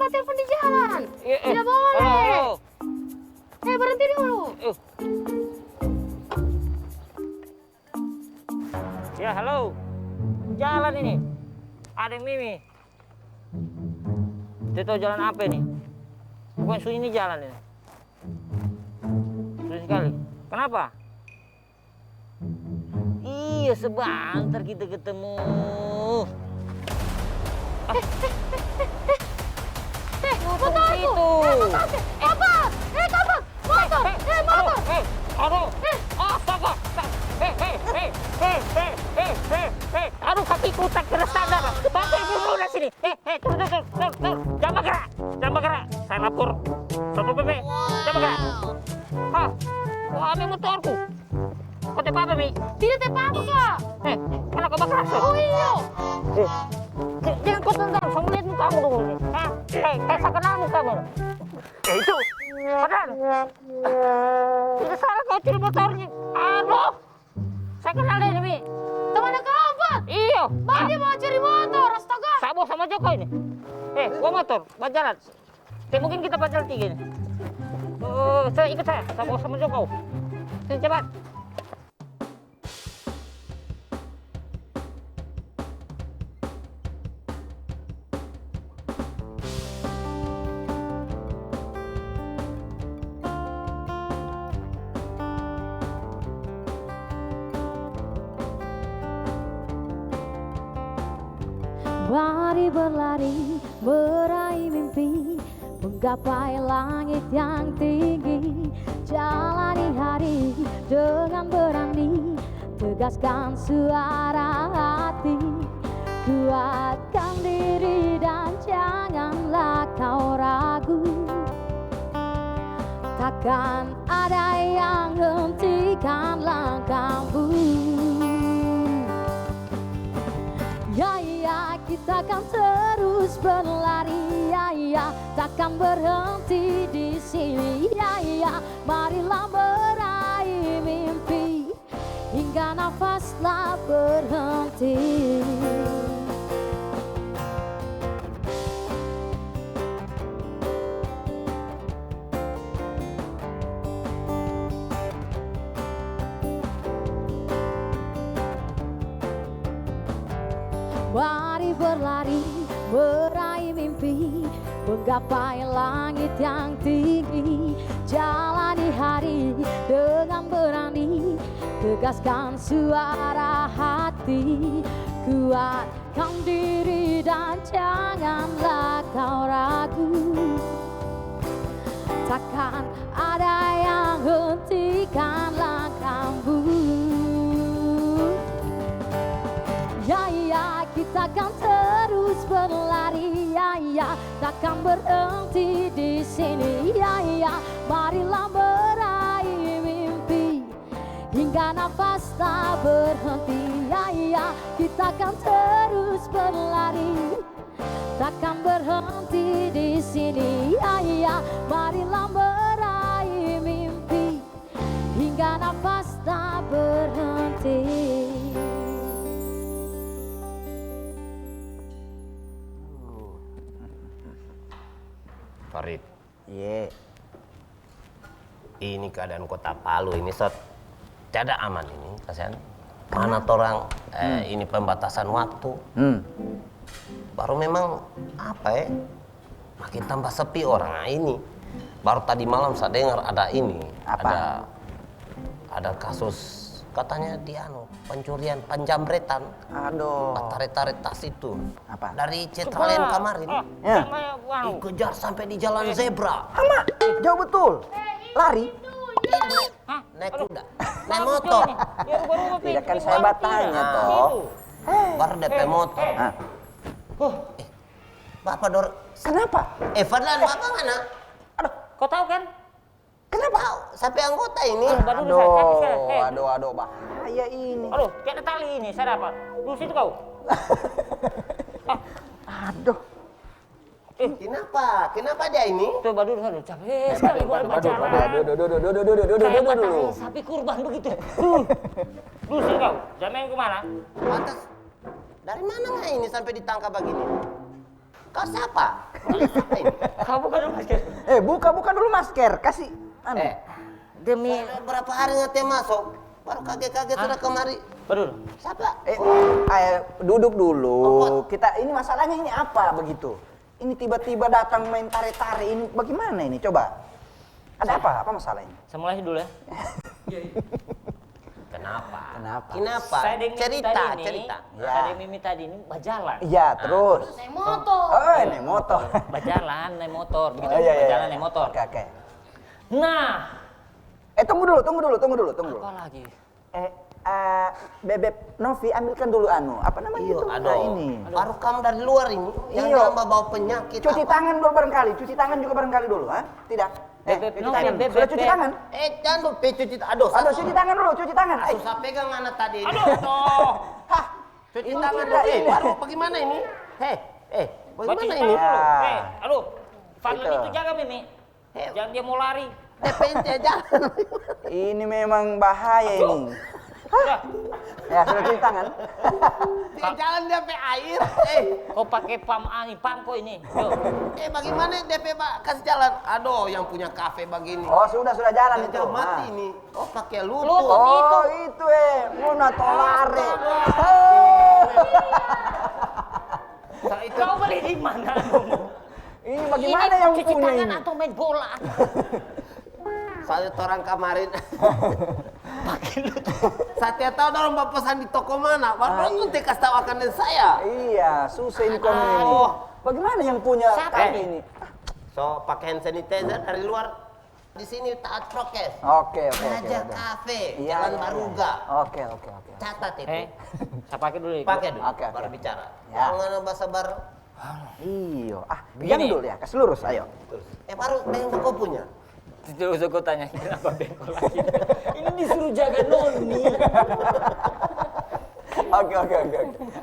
Bapak telepon di jalan. Iya, Tidak boleh. Halo. Berhenti dulu. Ya, halo. Jalan ini. Ada Mimi. Dia tahu jalan apa ini? Bukan sunyi ini jalan ini. Sunyi sekali. Kenapa? Iya, sebentar kita ketemu. Motorku. Apa? Kapan? Motor. Motor. Aduh. Astaga. Aduh, kakiku tak kena standar. Pakai dulu dari sini. Tunggu. Jangan bergerak. Saya lapor. Satpol PP. Jangan bergerak. Hah? Kok ambil motorku? Kau tepa apa, Mi? Tidak tepa apa, Kak? Mana kau bergerak? Oh iya. Jangan kau tendang, saya melihat mukamu dulu. Kayak saya kenal mukamu. Itu. Padahal. Tidak salah kau curi motornya. Aduh. Saya kenal dia, Mi. Temannya kau, Pak? Iya. Bang, dia mau curi motor, astaga. Sabo sama Joko ini. Gua motor, berjalan. Mungkin kita pacar 3 ini. Saya ikut saya, Sabo sama Joko. Sini cepat. Mari berlari, meraih mimpi, menggapai langit yang tinggi. Jalani hari dengan berani, tegaskan suara hati. Kuatkan diri dan janganlah kau ragu. Takkan ada yang hentikan langkahmu. Ya, kita akan terus berlari. Ya, takkan berhenti di sini. Ya, marilah meraih mimpi hingga nafaslah berhenti. Mari berlari, meraih mimpi, menggapai langit yang tinggi. Jalani hari dengan berani, tegaskan suara hati. Kuatkan diri dan janganlah kau ragu. Takkan ada yang hentikan langkahmu. Ya, kita akan terus berlari. Ya, takkan berhenti di sini. Ya, marilah meraih mimpi hingga nafas tak berhenti. Ya, kita akan terus berlari, takkan berhenti di sini. Ya, marilah meraih mimpi hingga nafas tak berhenti. Farid. Iya. Ini keadaan kota Palu ini Sot. Tidak aman ini, kasihan. Mana orang ini pembatasan waktu. Baru memang apa ya? Makin tambah sepi orang. Nah, ini. Baru tadi malam saya dengar ada ini. Apa? Ada kasus katanya pencurian penjamretan. Aduh. Tarik-tarik tas itu. Apa? Dari Citraland kemarin. Ya. Dikejar sampai di jalan zebra. Ama, jauh betul. Lari. Naik kuda. Naik motor. Tidak kan saya bertanya toh. Baru DP motor. Bapak Dor. Kenapa? Fadlan, Bapak mana? Kau tahu kan? Kenapa? Sampai anggota ini. Aduh, bahaya ini. Aduh, kayak ada tali ini, saya dapat. Dulu situ kau. Aduh. Kenapa? Kenapa dia ini? Tuh, Badur, capek sekali buat pacaran. Aduh. Kayak matahari sapi kurban begitu. Dulu situ kau, jam main kemana? Pantas. Dari mana nggak ini sampai ditangkap begini? Kau siapa? Siapa ini? Kau bukan masker. Buka dulu masker. Kasih. Demi Saya berapa hari nggak masuk? Baru kaget-kaget sudah kemari. Pedul. Siapa? Duduk dulu. Kita ini masalahnya ini apa begitu? Ini tiba-tiba datang main tare-tare ini bagaimana ini? Coba. Ada apa? Apa masalahnya? Saya mulai dulu ya. Kenapa? Kenapa? Saya dengan Cerita, tadi ini, cerita. Ya. Saya dengan Mimi tadi ini berjalan. Iya, terus. Naik motor. Oh, ini motor. Berjalan naik motor, begitu. Oh, iya. Berjalan naik motor. Oke. Nah, Tunggu dulu. apa lagi? Bebek Novi ambilkan dulu apa namanya Iya, itu? aduh. Ini. Baru kamu dari luar ini. Yang Iya. jangan bawa penyakit. Cuci apa? tangan dulu barangkali. Cuci tangan juga barangkali dulu, ha? Tidak? Bebek Cuci Novi, tangan. bebek, Sudah cuci bebek. tangan? Jangan lupa cuci. Aduh, Aduh, cuci tangan dulu, cuci tangan. susah pegang anak tadi. Aduh. Hah? Cuci Ini tangan tidak dulu. ini. Baru bagaimana ini? Bagaimana Cuci ini? tangan dulu. Ya. Aduh. Fadlan Itu. itu jaga Mimi. Jangan dia mau lari. DPNT jalan. Ini memang bahaya ini. Udah. Ya, sudah cuci tangan. Dia jalan DP air. Kau pakai pamko ini. Yuk. Bagaimana DP Pak? Kasih jalan. Aduh, yang punya kafe begini. Oh, sudah jalan itu. Jangan mati Ah. ini. Oh, pakai Lutut. lutut. Oh, itu Muna tolare. Kau beli di mana? Ini bagaimana yang cuci punya tangan ini? atau main bola? Saya orang kemarin pakai lutut. Saya tahu orang bapak pesan di toko mana. Baru nanti kasih tahu akan saya. Iya, susah ini kono ini. Bagaimana yang punya Siapa kafe ini? ini? So, pakai hand sanitizer dari luar. Di sini taat prokes. Oke. Raja udah. Cafe, Iya, Jalan iya, Baruga. Oke. Catat itu. Saya pakai dulu. Pakai dulu, Oke. baru bicara. Ya. Jangan bahasa bar. Iyo, Begini. jangan dulu ya, kasih lurus, ayo. Baru yang kau punya. Terus aku tanya, kenapa bengkol lagi? Ini disuruh jaga Noni. Oke.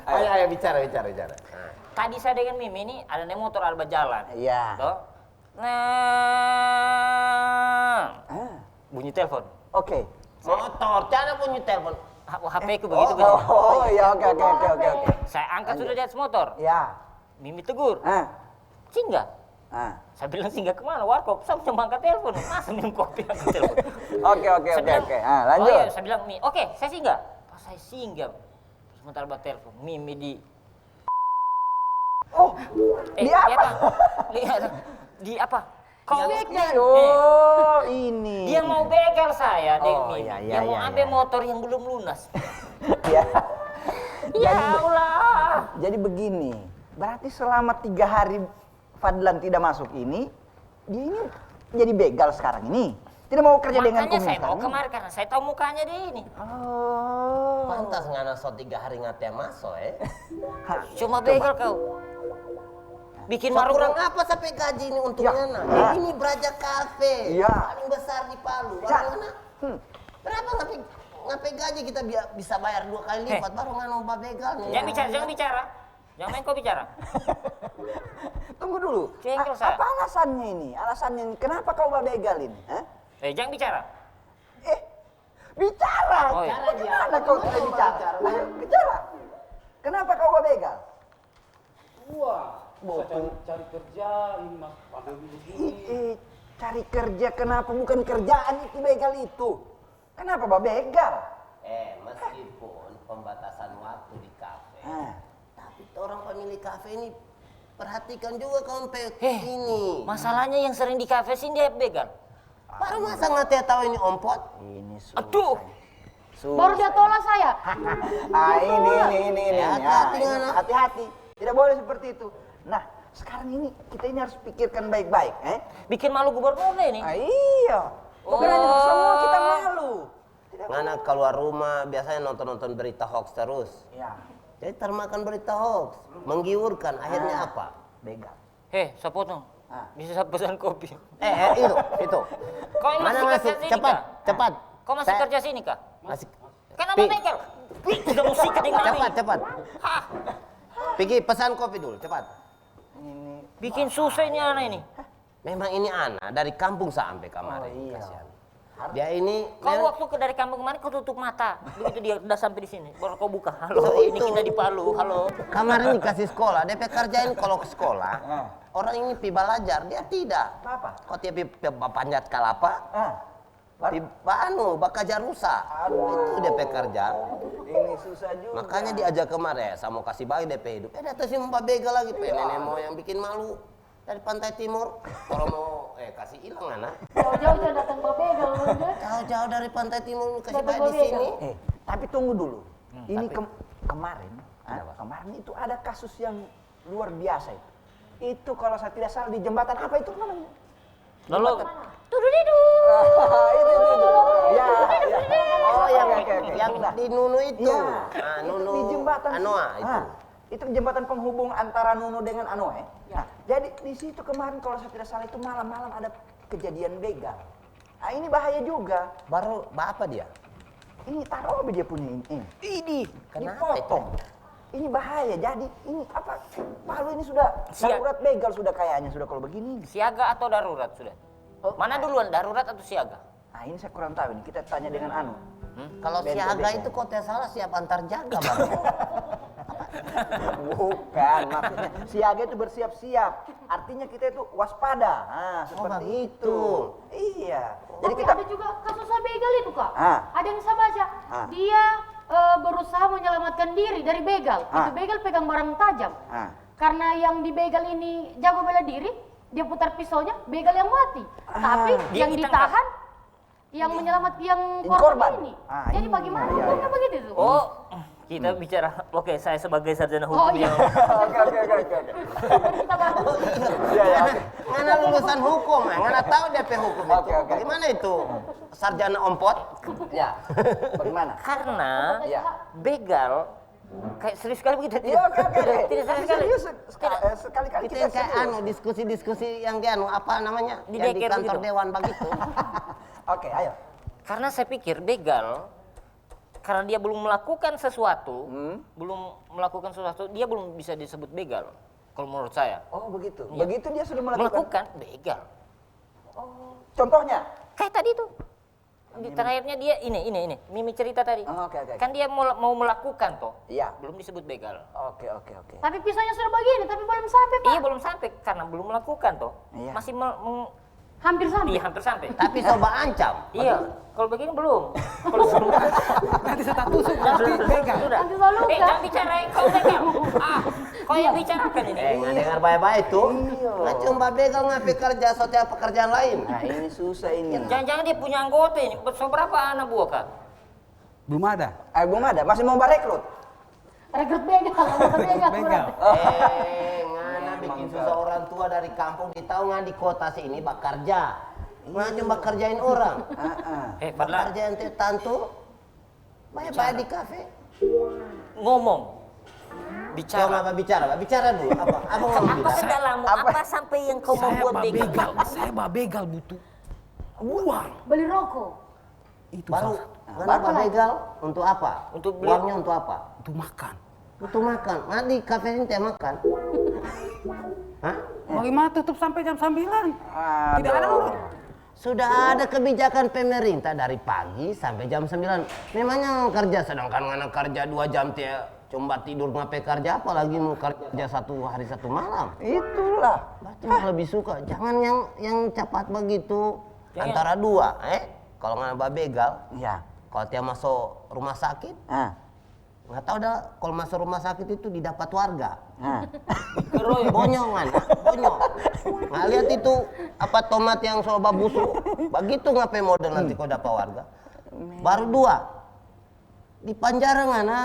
Ayo bicara. Tadi saya dengan Mimi ini ada naik motor alba jalan. Iya. Toh? Nah, bunyi telepon. Oke. Motor, jangan punya telepon. HP ku begitu kan. Oh, iya, oke. Saya angkat sudah di atas motor. Ya. Mimi tegur, Ah. singgah. Ah. Saya bilang singgah kemana? Warkop. Saya cuma angkat telepon. Masa minum kopi angkat telepon. Oke. Saya bilang, Ah, lanjut. Oh iya, saya bilang, Mi, oke, saya singgah. Pas saya singgah, sebentar buat telepon, Mimi di... Oh, di apa? Di apa? Kau Oh, ini. dia mau begal saya, Oh, Mimi. iya, Dia mau iya, ambil iya. motor yang belum lunas. Ya. Ya Allah. Jadi begini, berarti selama 3 hari Fadlan tidak masuk ini, dia ini jadi begal sekarang ini. Tidak mau kerja dengan Makanya saya mau sekarang ini. kemarin karena saya tahu mukanya dia ini. Oh. Pantas ngana so 3 hari ngate masuk Cuma begal kau. Bikin So, maruk. kurang apa sampai gaji ini untuk Ya. ngana? Ini Braja Cafe, Ya. paling besar di Palu. Ya. Baru ngana, berapa ngapain gaji kita bisa bayar 2 kali lipat, baru ngana ubah begal nih. Jangan bicara. Jangan main kau bicara. Tunggu dulu. Cengkel saya. Apa alasannya ini? Alasannya ini, kenapa kau begal ini? Hah? Jangan bicara. Bicara. Oh, iya. Bagaimana kau tidak bicara? Ayo, bicara. Kenapa kau begal? Cari kerja ini mas pandemi begini. Cari kerja kenapa? Bukan kerjaan itu begal itu. Kenapa begal? Meskipun pembatasan waktu di kafe, tapi orang pemilik kafe ini perhatikan juga sampai ini. Masalahnya yang sering di kafe sini dia begal. Baru masa nggak tahu ini ompot? Ini susah. Aduh. Baru dia tolak saya. Ini. Hati-hati, Ini. Nana. Hati-hati. Tidak boleh seperti itu. Nah, sekarang ini kita ini harus pikirkan baik-baik, Bikin malu gubernur deh ini. Iya. Pokoknya semua kita malu. Ngana keluar rumah biasanya nonton berita hoax terus. Ya, Jadi termakan berita hoax, menggiurkan. Akhirnya apa? begal. Saya potong. Bisa saya pesan kopi. Itu. Kau yang Mana masih masuk? kerja sini Cepat, kah? cepat. Kau masih Saya- kerja sini kah? Masih. Kenapa Pi- begal? Wih, sudah musik kedengaran ini. Cepat. Pergi pesan kopi dulu, cepat. Bikin susah ini anak ini. Memang ini anak dari kampung sampai kamari. Oh, iya. Kasihan. Dia ini Kau waktu dari kampung kemarin kau tutup mata. Begitu dia udah sampai di sini, baru kau buka. Halo, So, ini itu. kita di Palu. Halo. kemarin dikasih sekolah, DP kerjain kalau ke sekolah. Orang ini pi belajar, dia tidak. Apa? Kok dia pi panjat kalapa, pi bakajar rusa. Itu DP kerja. Ini susah juga. Makanya diajak kemarin, saya mau kasih bagi DP hidup. Datang si Mbak Begal lagi, nenek moyang bikin malu. Dari pantai timur, kalau mau kasih hilang anak. Jauh-jauh jangan datang begal. Jauh-jauh dari pantai timur kasih Datang bayi di begal. sini. Tapi tunggu dulu. Ini tapi- kemarin, kemarin itu ada kasus yang luar biasa itu. Itu kalau saya tidak salah di jembatan apa itu namanya? Lalu Tududidu. Itu. Ya. Oh, yang Oke. yang Nah, di Nunu itu. Iya. Nah, Itu Nunu di jembatan Anoa itu. Itu jembatan penghubung antara Nunu dengan Anoa. Nah, jadi di situ kemarin kalau saya tidak salah itu malam-malam ada kejadian begal. Nah, ini bahaya juga. Baru apa dia? Ini taruh dia punya ini. Ini kenapa itu? Dipotong. Ini bahaya. Jadi ini apa? Palu ini sudah darurat begal sudah kayaknya sudah kalau begini. siaga atau darurat sudah? Mana duluan, darurat atau siaga? Nah, ini saya kurang tahu ini. Kita tanya dengan Anu. Kalau Beda-beda. siaga itu kok tidak salah siap antar jaga bang. Bukan, maksudnya siaga itu bersiap-siap. Artinya kita itu waspada. Nah, seperti begitu. itu. Iya. Jadi Tapi kita ada juga kasus begal itu kak. Ah. Ada yang saya baca. Ah. Dia berusaha menyelamatkan diri dari begal. Ah. Itu begal pegang barang tajam. Ah. Karena yang di begal ini jago bela diri, dia putar pisaunya, begal yang mati. Tapi Dia yang ditangkap. ditahan, yang menyelamat yang Ini korban korban. ini. Ah, Jadi iya, bagaimana iya, hukumnya iya. begitu tuh? Oh, kita bicara. Oke, saya sebagai sarjana hukum Oh, iya. yang Oke. Kita bahas. Iya, iya. Mana lulusan hukum, mana tahu DP hukum itu. Oke. Bagaimana itu? Sarjana ompot? Ya. Bagaimana? karena Iya. begal kayak serius sekali begitu. Iya, oke. Tidak serius sekali. Serius sekali-kali Itu kita yang kayak serius. diskusi-diskusi yang di apa namanya? Di Yang di deker kantor begitu. dewan begitu. Oke, ayo. Karena saya pikir begal karena dia belum melakukan sesuatu, dia belum bisa disebut begal. Kalau menurut saya, Oh, begitu. Iya. Begitu dia sudah melakukan. melakukan begal. Contohnya? Kayak tadi tuh. Di terakhirnya dia ini Mimi cerita tadi. Oh, oke. Kan dia mau melakukan toh. Iya. Belum disebut begal. Oke. Tapi pisaunya sudah begini, tapi belum sampai pak. Iya belum sampai karena belum melakukan toh. Iya. Masih Hampir sampai. iya hampir sampai. Tapi coba ancam. Iya, kalau begini belum. Kalau semua Nanti saya tak tusuk nanti begal. sudah. Nanti selalu kan? Jangan bicara kau begal. Kau yang bicarakan ini. Nggak dengar baik-baik tuh. Nggak cuma begal ngapain kerja setiap pekerjaan lain. Nah, ini susah ini. Jangan-jangan dia punya anggota ini. Berapa anak buah kak? Belum ada. Belum ada, masih mau rekrut. Rekrut begal, Begal. Ngana bikin susah orang tua dari kampung di tahu nggak di kota sini bekerja. Nggak cuma kerjain orang. Fadlan, Bekerja ente tantu. Baik-baik di kafe. ngomong. Coba Bicara. bicara dulu. Apa ngomong Apa bicara? kendalamu? Apa sampai yang kau membuat begal? Saya begal butuh uang. Beli rokok. Itu Baru salah. kenapa begal? Untuk apa? Untuk beli- Uangnya untuk apa? Untuk makan. Untuk makan. Nggak di kafe ini teh makan. Hah? Bagaimana tutup sampai jam 9? Tidak ada orang. Sudah ada kebijakan pemerintah dari pagi sampai jam 9. Memangnya kerja sedangkan anak kerja 2 jam dia cuma tidur ngapain kerja apalagi mau kerja 1 hari 1 malam. Itulah. Baca lebih suka. Jangan yang cepat begitu. Jangan. Antara 2, kalau nggak begal, Iya. kalau dia masuk rumah sakit, nggak tahu dah kalau masuk rumah sakit itu didapat warga. Bonyongan, bonyong. Nggak lihat itu apa tomat yang soba busuk, begitu ngapain model nanti kau dapat warga. Baru 2, di penjara ngana.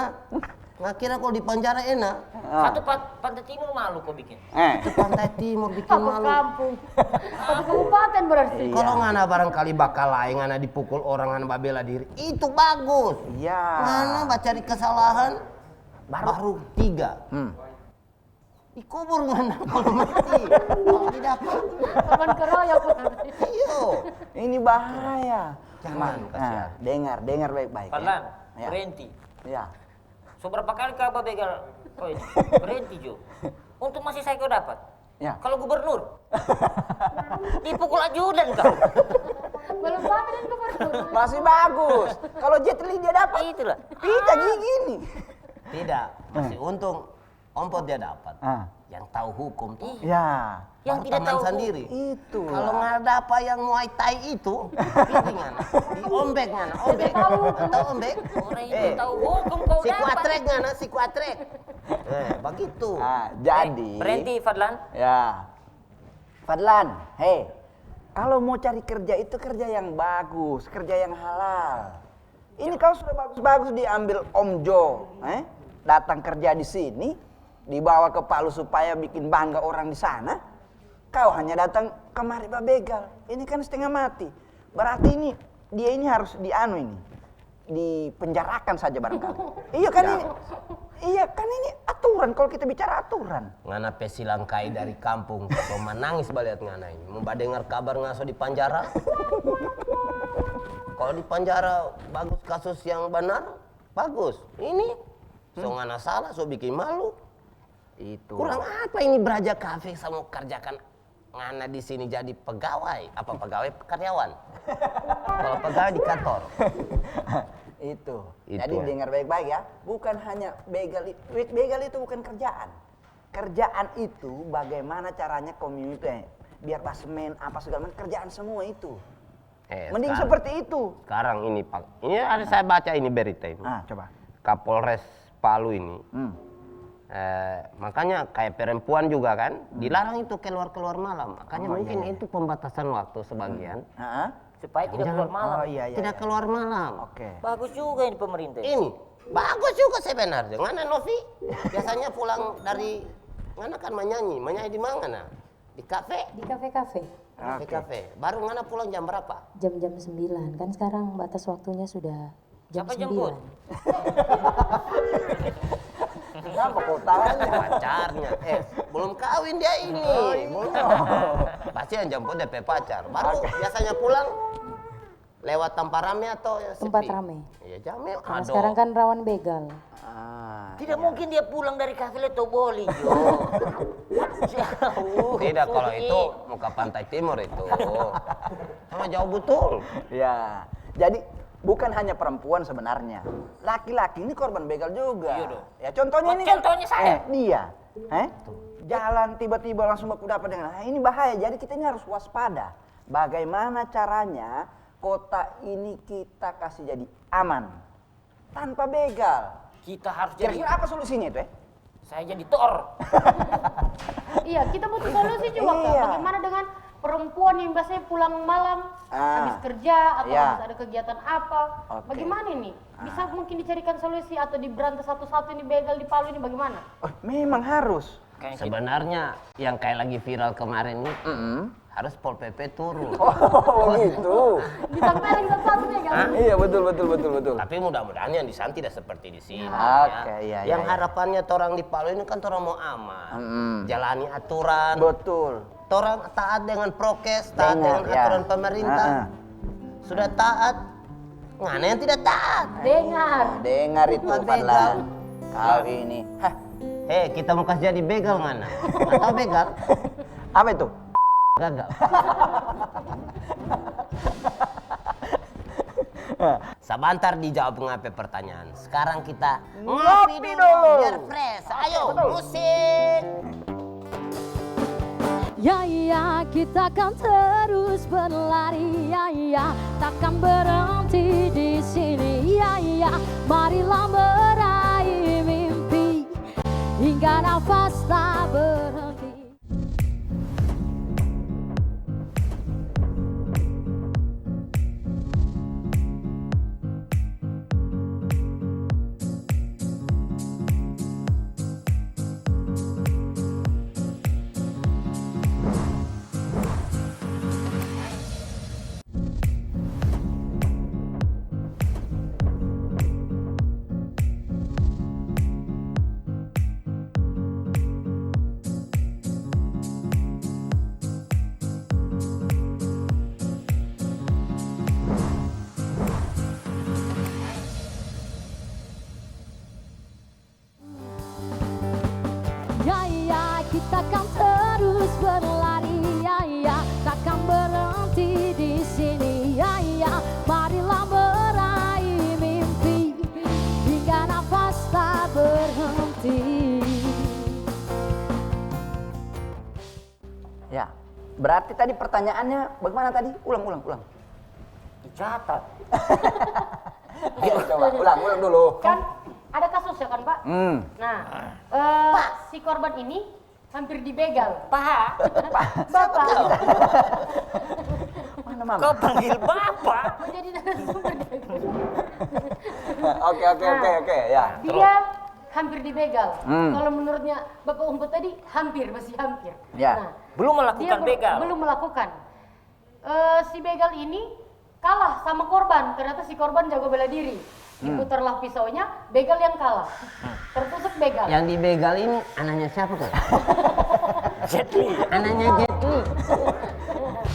Nggak kira kalau di penjara enak. Satu pantai timur malu kau bikin. Itu pantai timur bikin Satu malu. kampung. Satu kabupaten berarti. Kalau ngana barangkali bakal lain, ngana dipukul orang, ngana babela diri, itu bagus. Iya. Ngana cari kesalahan, baru 3. Dikubur ngana kalau mati, kalau didapat. Korban keroyok. Iyo, Ini bahaya. jangan kasihan. Dengar baik-baik. Fadlan, Ya. berhenti. Ya. So berapa kali kau begal? Oh, ini. Berhenti Jo. Untuk masih saya kau dapat. Ya. Kalau gubernur, dipukul ajudan kau. Belum sampai dan gubernur. Masih bagus. Kalau Jet Li dia dapat. Itulah. Tidak gigi ini. Tidak, masih untung ompot dia dapat. Ah. Yang tahu hukum tuh. Ya. Yang baru tidak taman tahu sendiri. Itu. Kalau nggak ada apa yang Muay Thai itu, pilih ngana. Diombek ngana, ombek. Tahu ombek? Orang itu tahu hukum kau Si dapat. kuatrek ngana, si kuatrek. Begitu. Ah, jadi. Berhenti Fadlan. Ya. Fadlan, hei. Kalau mau cari kerja itu kerja yang bagus, kerja yang halal. Ini kau sudah bagus-bagus diambil Om Jo, datang kerja di sini, dibawa ke Palu supaya bikin bangga orang di sana. Kau hanya datang kemari begal. Ini kan setengah mati. Berarti ini dia ini harus dipenjarakan saja barangkali. Iya kan ini. Iya kan ini aturan kalau kita bicara aturan. Ngana pesilangkai dari kampung, kau menangis baliat ngana ini. Mau dengar kabar ngaso di penjara? Kalau di penjara bagus kasus yang benar, bagus. Ini so ngana salah, so bikin malu. Itu. Kurang apa ini Braja Cafe sama kerjakan ngana di sini jadi pegawai? Apa pegawai karyawan? Kalau pegawai di kantor. Itu. Itu Jadi ya. dengar baik-baik ya. Bukan hanya begal. Begal itu bukan kerjaan. Kerjaan itu bagaimana caranya community biar basemen apa segala macam kerjaan semua itu. Mending Sekarang- seperti itu. Sekarang ini Pak, ini ada saya baca ini berita ini. Ah, coba. Kapolres Palu ini. Makanya kayak perempuan juga kan dilarang itu keluar malam. Makanya mungkin itu pembatasan waktu sebagian. Heeh. Supaya tidak keluar malam. Oh iya iya. Tidak iya. keluar malam. Oke. Bagus juga ini pemerintah. Ini bagus juga sebenarnya. Ngana Novi biasanya pulang dari ngana kan menyanyi di mana? Di kafe. Di kafe-kafe Di kafe. Baru ngana pulang jam berapa? jam-jam 9 kan sekarang batas waktunya sudah jam Siapa 9. jemput? Kenapa kau tanya? Pacarnya. Belum kawin dia ini. Belum. Pasti yang jemput DP pacar. Baru biasanya pulang lewat tempat rame atau ya sepi? Tempat rame. Iya, jamnya. Karena sekarang kan rawan begal. Ah. Tidak mungkin dia pulang dari kafe Letoboli, Jo. Jauh. Tidak, kalau itu muka pantai timur itu. Sama jauh betul. Ya. Jadi bukan hanya perempuan sebenarnya. Laki-laki ini korban begal juga. Iya dong. Ya contohnya ini Contohnya saya. dia. Jalan tiba-tiba langsung baku dapat dengan. Nah, ini bahaya. Jadi kita ini harus waspada. Bagaimana caranya kota ini kita kasih jadi aman tanpa begal. Kita harus jadi. Kira-kira apa solusinya itu? Saya jadi Thor. Iya, kita butuh solusi juga Kak. Iya. Bagaimana dengan perempuan yang biasanya pulang malam habis kerja atau Iya. habis ada kegiatan apa? Oke. Bagaimana ini? Bisa mungkin dicarikan solusi atau diberantas satu-satu ini begal di Palu ini bagaimana? Oh, memang harus. Sebenarnya yang kayak lagi viral kemarin ini harus Pol PP turun. Oh, gitu. Ditempelin satu-satu begal. Iya, betul. Tapi mudah-mudahan yang di sana tidak seperti di sini. Oke, iya, Yang iya. harapannya orang di Palu ini kan orang mau aman, jalani aturan, Betul. orang taat dengan prokes, taat Dengar, dengan ya. aturan pemerintah. Sudah taat, ngana yang tidak taat. Dengar. Dengar itu, Bukan Fadlan. begal. Kau ini. Hah, Kita mau kasih jadi begal ngana. Atau begal? apa itu? Gagal. Sebentar dijawab ngapain pertanyaan. Sekarang kita Ngopi dulu. biar fresh. Ayo, musik. Ya ya kita kan terus berlari ya ya takkan berhenti di sini ya ya marilah meraih mimpi hingga nafas tak berhenti. Ya ya kita kan terus berlari ya ya takkan berhenti di sini ya Ya. Berarti tadi pertanyaannya bagaimana tadi? Ulang. Dicatat. Ayo coba ulang dulu. Kan ada kasus ya kan Pak? Nah, si korban ini hampir dibegal. Pak, Bapak Mana mama? kau panggil bapak. menjadi narasumber. Oke, ya. Dia hampir dibegal. Kalau menurutnya Bapak Umput tadi masih hampir. Ya. Nah, Belum dia melakukan begal. belum melakukan. Si begal ini kalah sama korban. Ternyata si korban jago bela diri. Diputarlah pisaunya, begal yang kalah. Tertusuk begal. Yang dibegal ini anaknya siapa kan? Jet Li. Anaknya Jet Li.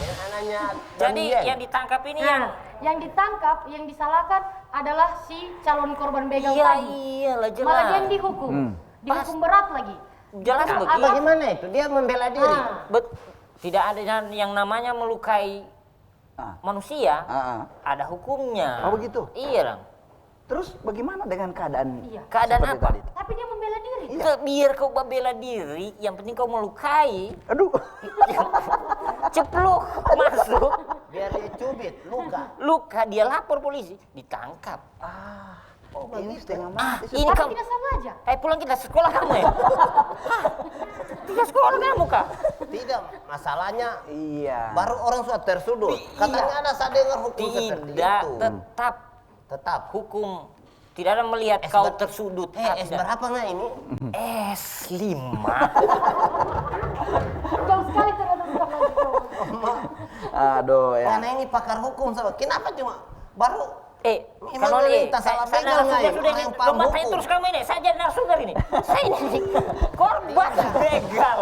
Anaknya Jadi yang ditangkap ini Nah, yang ditangkap, yang disalahkan adalah si calon korban begal tadi. iyalah jelas. Malah dia yang dihukum. Dihukum berat lagi. Jelas Karena begitu. Bagaimana itu? Dia membela diri. Tidak ada yang namanya melukai manusia, ada hukumnya. Oh begitu. Iya lang. Terus bagaimana dengan keadaan? Iya. Keadaan seperti apa? tadi? Tapi dia membela diri. Biar kau bela diri, yang penting kau melukai, Aduh. ceplok masuk, Biar dia cubit, luka dia lapor polisi, ditangkap. Ini setengah mati. Ini Tapi kamu, tidak sama aja. pulang kita sekolah kamu ya? Hah? Kita sekolah kamu kah? Tidak, masalahnya Iya. baru orang sudah tersudut. Katanya ada saya dengar hukum seperti Tidak, itu. tetap hukum. Tidak ada melihat kau tersudut. Es berapa nggak ini? S5. Jauh sekali ternyata bukan lagi. Aduh ya. Karena ini pakar hukum, sahabat. Kenapa cuma baru Kalau minta salah begal nggak ya? sudah Orang yang paham membatai hukum. terus kamu ini. Saya jadi narasumber ini. Saya ini korban begal.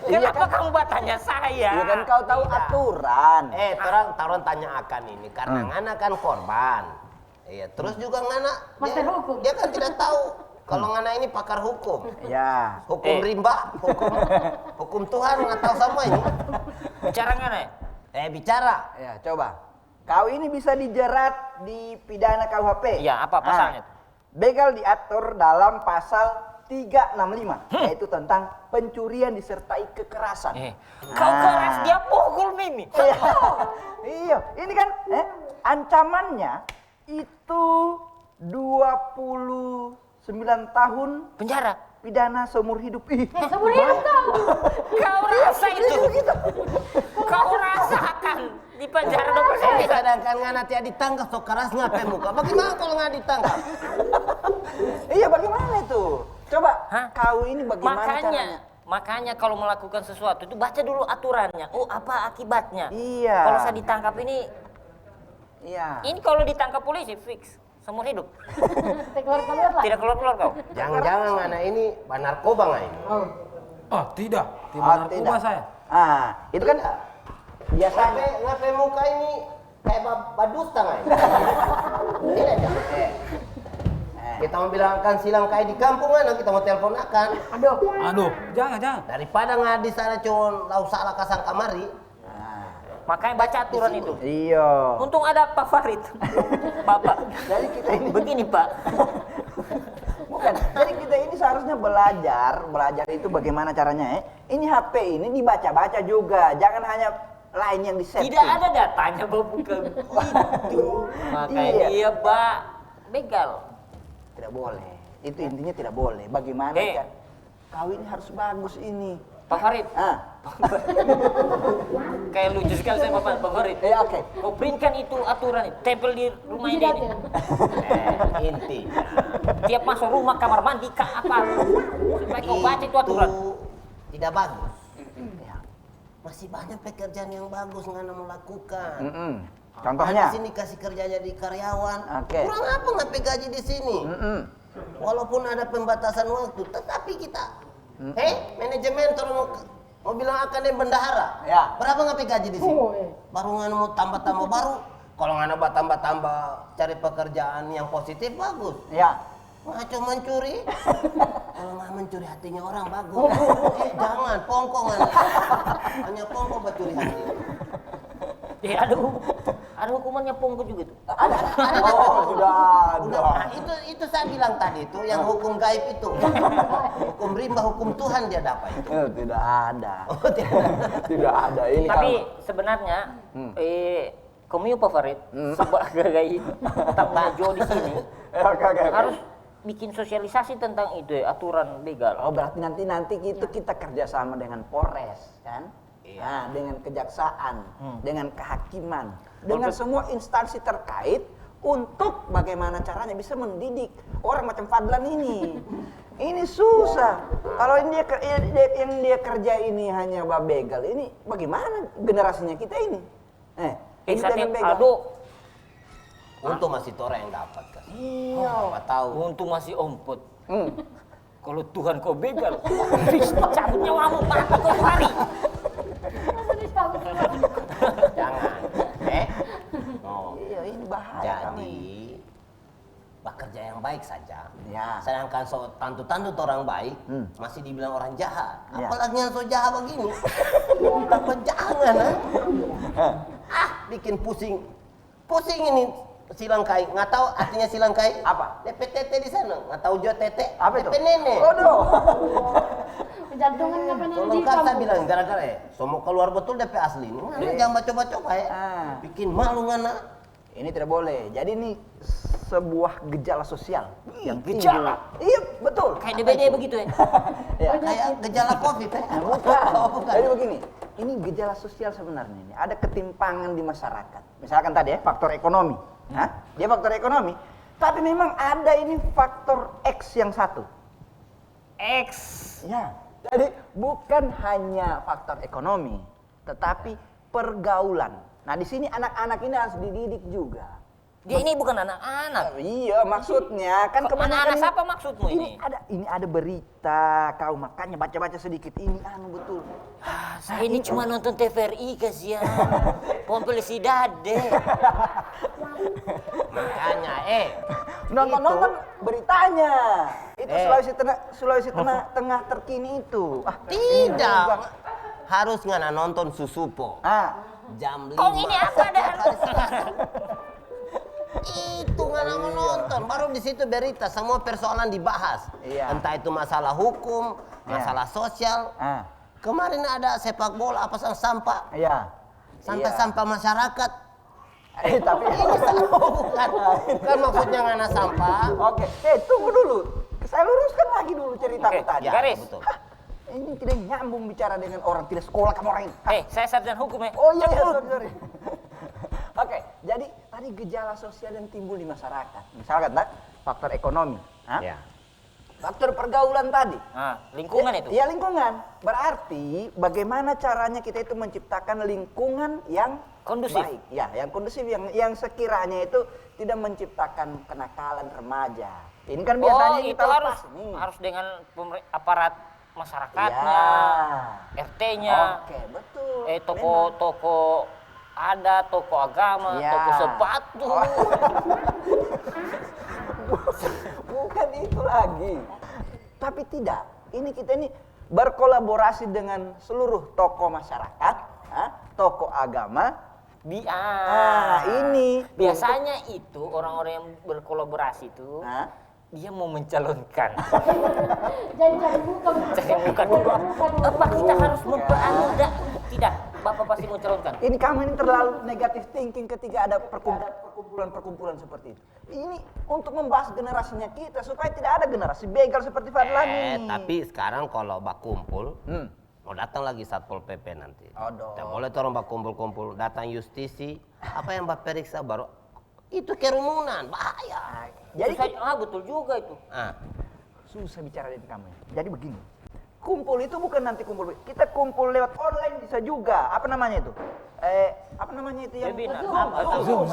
Kenapa kamu bertanya saya? Ya kan kau tahu aturan. Orang tanya akan ini karena ngana kan korban. Iya, terus juga ngana Master hukum. Dia kan tidak tahu kalau ngana ini pakar hukum. Ya. Hukum rimba, hukum Tuhan nggak tahu sama ini. Bicara nggak nih? Bicara. Ya, coba. Kau ini bisa dijerat di pidana KUHP. Iya, apa pasalnya? Begal diatur dalam pasal 365, yaitu tentang pencurian disertai kekerasan. Kau keras dia pukul Mimi. Iya, ini kan ancamannya itu 29 tahun Penjara. pidana seumur hidup. Seumur hidup kau. Kau rasa itu? Kau rasakan di penjara 29 Sedangkan ngana tiada ditangkap, so keras ngapain muka. Bagaimana kalau nggak ditangkap? Iya, bagaimana itu? Coba, kau ini bagaimana caranya? Makanya kalau melakukan sesuatu itu baca dulu aturannya. Oh, apa akibatnya? Iya. Kalau saya ditangkap ini kalau ditangkap polisi fix seumur hidup. Tidak keluar-keluar lah. Tidak keluar-keluar kau. Jangan-jangan ngana ini narkoba nggak ini? Oh, tidak. Tidak narkoba saya. Itu kan biasanya. Ngapain muka ini kayak badusta nggak ini? Tidak, jangan. Kita mau bilangkan silang kayak di kampung anak, kita mau telepon akan. Aduh, jangan. Daripada nggak di sana cuma lau salah kasang kamari. Makanya baca aturan itu. Iya. Untung ada Pak Farid. Bapak. Jadi kita ini Begini, Pak. bukan. Jadi kita ini seharusnya belajar itu bagaimana caranya. Ini HP ini dibaca-baca juga. Jangan hanya lain yang di-setting. Tidak ada datanya, Bapak. Bukan itu. Makanya iya, Pak. Begal. Tidak boleh. Itu intinya tidak boleh. Bagaimana kan? Kau ini harus bagus ini. Pak Farid. Kayak lucu sekali saya Pak Farid. Oke. Kau printkan itu aturan, tempel di rumah ini. Inti. Tiap masuk rumah, kamar mandi, apa. Supaya kau baca itu aturan. Tidak bagus. Masih banyak pekerjaan yang bagus nggak mau lakukan. Contohnya? Di sini kasih kerja jadi karyawan. Oke. Kurang apa nggak gaji di sini? Walaupun ada pembatasan waktu, tetapi kita, manajemen kalau mau bilang akan yang bendahara, Ya. berapa nggak gaji di sini? Baru nggak mau tambah-tambah baru. Kalau nggak nambah tambah-tambah cari pekerjaan yang positif bagus. Ya. Nggak cuma mencuri. Kalau nggak mencuri hatinya orang bagus. Jangan pongkong hanya pongkong mencuri hati. Ada hukumannya pongko juga tuh. Sudah ada. itu saya bilang tadi itu yang hukum gaib itu. Hukum rimba, hukum Tuhan dia dapat itu. Tidak ada. Oh, tidak. Tidak ada ini. Tapi sebenarnya komio favorit sebagai tamu di sini harus bikin sosialisasi tentang ide aturan begal. Oh, berarti nanti itu kita kerjasama dengan Polres, kan? Nah, dengan kejaksaan, dengan kehakiman, dengan semua instansi terkait untuk bagaimana caranya bisa mendidik orang macam Fadlan ini. Ini susah. Kalau yang dia kerja ini hanya begal, ini bagaimana generasinya kita ini? Ini Satya, dengan begal. aduh, Untung masih Tora yang dapat kan. Iya. Apa tahu. untung masih ompot. Kalau Tuhan kau begal, cabut nyawamu, mati kau hari. Jangan. No. Iya, ini bahaya. Jadi bekerja yang baik saja. Ya. Sedangkan tantu-tantu orang baik masih dibilang orang jahat. Ya. Apalagi yang so jahat begini. Tapi jangan bikin pusing. Pusing ini silangkai. Nggak tahu artinya silangkai? Apa? DP tete di sana. Nggak tahu juga tete. Apa itu? DP nenek. Waduh. Jantungan ngapain So di lengkap saya kampung? bilang gara-gara semua keluar betul DP asli ini. Jangan coba-coba ya. Bikin malu ngana. Ini tidak boleh. Jadi ini sebuah gejala sosial yang Gejala? timbul. Iya, betul. Kayak DBD begitu ya. Ya. Kayak gejala COVID ya. Bukan. Jadi begini, ini gejala sosial sebenarnya ini. Ada ketimpangan di masyarakat. Misalkan tadi ya, faktor ekonomi. Dia faktor ekonomi. Tapi memang ada ini faktor X yang satu. X. Ya. Jadi bukan hanya faktor ekonomi, tetapi pergaulan. Nah, di sini anak-anak ini harus dididik juga. Dia ini bukan anak-anak. Iya, maksudnya kan Kok kebanyakan anak-anak siapa maksudmu ini? Ini ada berita, kau makanya baca-baca sedikit ini betul. Saya ini cuma nonton TVRI kasihan. Pompel si Dade. Makanya Nonton beritanya. Itu Sulawesi Tengah terkini itu. tidak. Harus ngana nonton Susupo. Jam 5. Kong ini apa ada? Itu ngana menonton. Baru di situ berita semua persoalan dibahas. Iya. Entah itu masalah hukum, masalah sosial. Kemarin ada sepak bola apa sampah. Iya. Sampai sampah masyarakat. Tapi Ini bukan maksudnya ngana sampah. Oke, tunggu dulu. Saya luruskan lagi dulu ceritaku tadi. Ya, Garis. betul. Ini tidak nyambung bicara dengan orang tidak sekolah kamu orang ini. Saya sarjana hukum ya. Oh iya, sorry. Oke, jadi tadi gejala sosial yang timbul di masyarakat. Misalkan faktor ekonomi. Ya. Faktor pergaulan tadi. Lingkungan itu. Iya, lingkungan. Berarti bagaimana caranya kita itu menciptakan lingkungan yang Kondusif. baik. Ya, yang kondusif, yang sekiranya itu tidak menciptakan kenakalan remaja. Ini kan biasanya itu kita harus lepas nih. harus dengan aparat masyarakatnya, Ya. RT-nya. Oke, betul. Toko ada, toko agama, Ya. toko sepatu. Bukan itu lagi. Tapi tidak. Ini kita ini berkolaborasi dengan seluruh tokoh masyarakat, tokoh agama. Ini Biasanya itu orang-orang yang berkolaborasi itu dia mau mencalonkan. Jadi cari muka. Cari muka dulu. Apa kita harus mempermudah? Tidak, Bapak pasti mau calonkan. Ini kamu ini terlalu negatif thinking ketika ada perkumpulan seperti itu. Ini untuk membahas generasinya kita supaya tidak ada generasi begal seperti Fadlan ini. Tapi sekarang kalau bak kumpul, mau datang lagi Satpol PP nanti. Aduh. Tidak boleh orang bak kumpul-kumpul, datang justisi, apa yang bak periksa baru itu kerumunan, bahaya. Jadi betul juga itu. susah bicara dengan kamu. Jadi begini. Kumpul itu bukan nanti kumpul. Kita kumpul lewat online bisa juga. Apa namanya itu? Apa namanya itu yang Webinar. Zoom.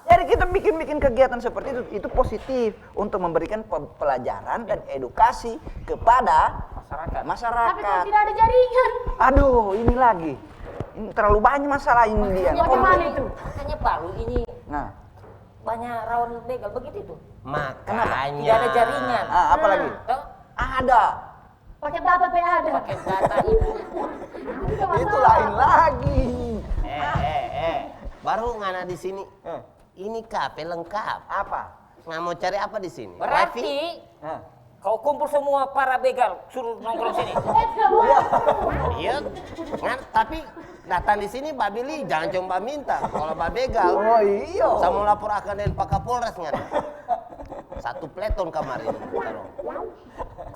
Jadi kita bikin kegiatan seperti itu positif untuk memberikan pelajaran dan edukasi kepada Masyarakat. Tapi kalau tidak ada jaringan. Aduh, ini lagi. Ini terlalu banyak masalah ini dia. Bagaimana itu? Makanya Palu ini Nah, banyak rawan begal begitu itu. Makanya. Tidak ada jaringan. apa lagi? Tahu? Ada. Pakai data ada. Pakai data itu. Itu lain lagi. Baru ngana di sini. Ini KP lengkap. Apa? Nggak mau cari apa di sini? Berarti Hah? kau kumpul semua para begal, suruh nongkrong sini. Tidak boleh. Iya, tapi datang di sini Mbak Billy jangan cuma minta. Kalau Mbak begal, Oh iya. saya mau lapor akan dari Pak Kapolres nggak? Satu peleton kemarin.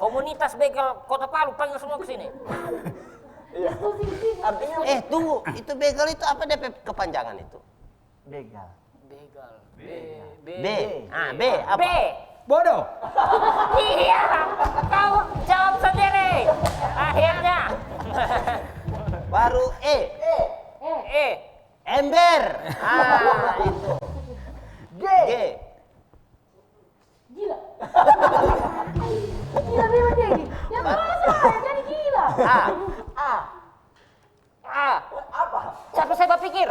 Komunitas begal Kota Palu panggil semua ke sini. Artinya Tunggu, itu begal itu apa DP kepanjangan itu? begal. Begal. B. B apa? B. Bodoh. Iya. Kau jawab sendiri. Akhirnya. Baru E. E. Ember. Itu. G. G. Gila. Gila memang dia gini. Yang masa jadi gila. A. A. Apa? Siapa saya berpikir?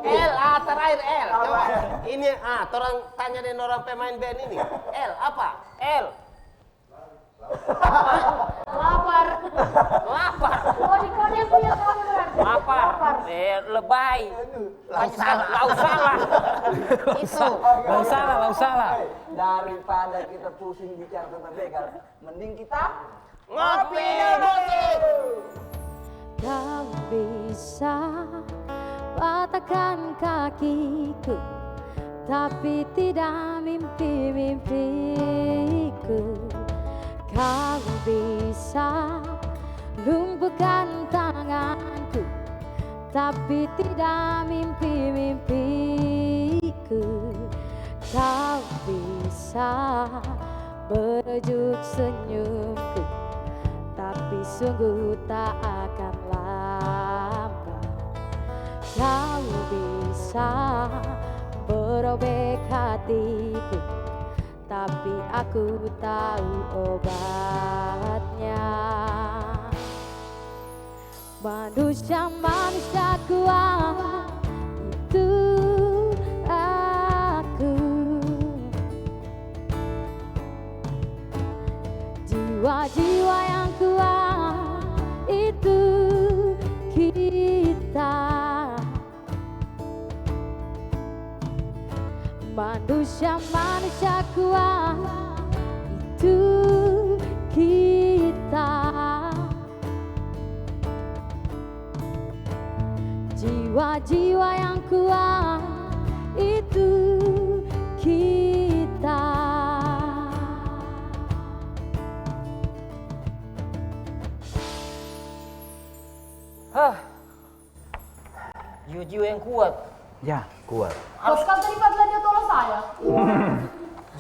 L. Terakhir L. Coba. Ini orang tanya dengan orang pemain band ini. L apa? L. Lapar. Lapar. Kode yang punya kode berarti. Lapar. Lebay. Lau salah. Itu. Lau salah. Daripada kita pusing bicara tentang begal, mending kita Ngopi musik. Kau bisa patahkan kakiku, tapi tidak mimpi-mimpiku. Kau bisa lumpuhkan tanganku, tapi tidak mimpi-mimpiku. Kau bisa merejuk senyumku, tapi sungguh tak akan lama. Kau bisa merobek hatiku, tapi aku tahu obatnya. Manusia kuat itu aku. Jiwa-jiwa yang kuat itu kita. Manusia kuat itu kita. Jiwa-jiwa yang kuat itu kita. Jiwa-jiwa yang kuat. ya kuat. Bos kan tadi Fadlan dia tolong saya.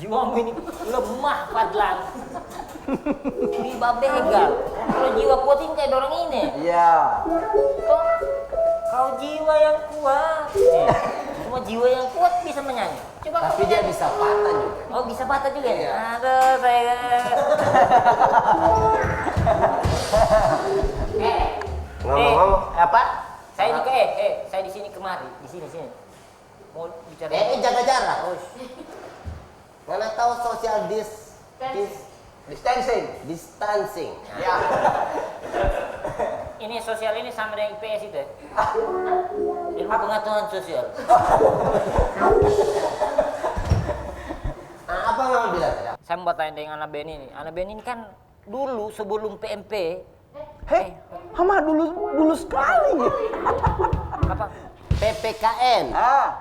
Jiwamu ini lemah, Fadlan. Jiwa begal. Kalau jiwa kuat ini kayak orang ini. Iya. Kau jiwa yang kuat. Cuma jiwa yang kuat bisa menyanyi. Coba Tapi dia bisa patah juga. Oh, bisa patah juga ya? Aduh, saya... Ngomong-ngomong apa? Saya ini saya di sini kemari. Di sini. Mau bicara. Jaga jarak. Oh, Mana tahu social distancing. Ya. ini sosial ini sama dengan IPS itu ya? Ilmu pengetahuan sosial. Apa yang mau bilang? Saya mau tanya dengan Ana Ben ini. Ana Ben ini kan dulu sebelum PMP. Hei, Hama dulu sekali. Apa? PPKN.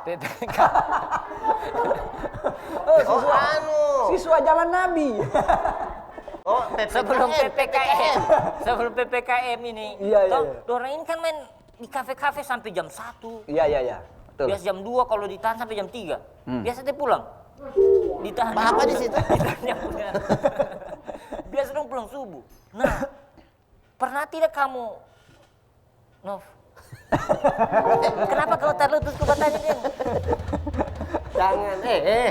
PPK. Siswa zaman Nabi. Oh, Sebelum PPKM. Sebelum PPKM ini. Iya. Orang ini kan main di kafe-kafe sampai jam 1. Iya. Betul. Biasa jam 2 kalau ditahan sampai jam 3. Biasa dia pulang. Ditahan. Apa di situ? Ditahan jam pulang. Biasa dong pulang subuh. Nah, pernah tidak kamu, Nov? Kenapa kau terlutut ke bertanya dia? Jangan,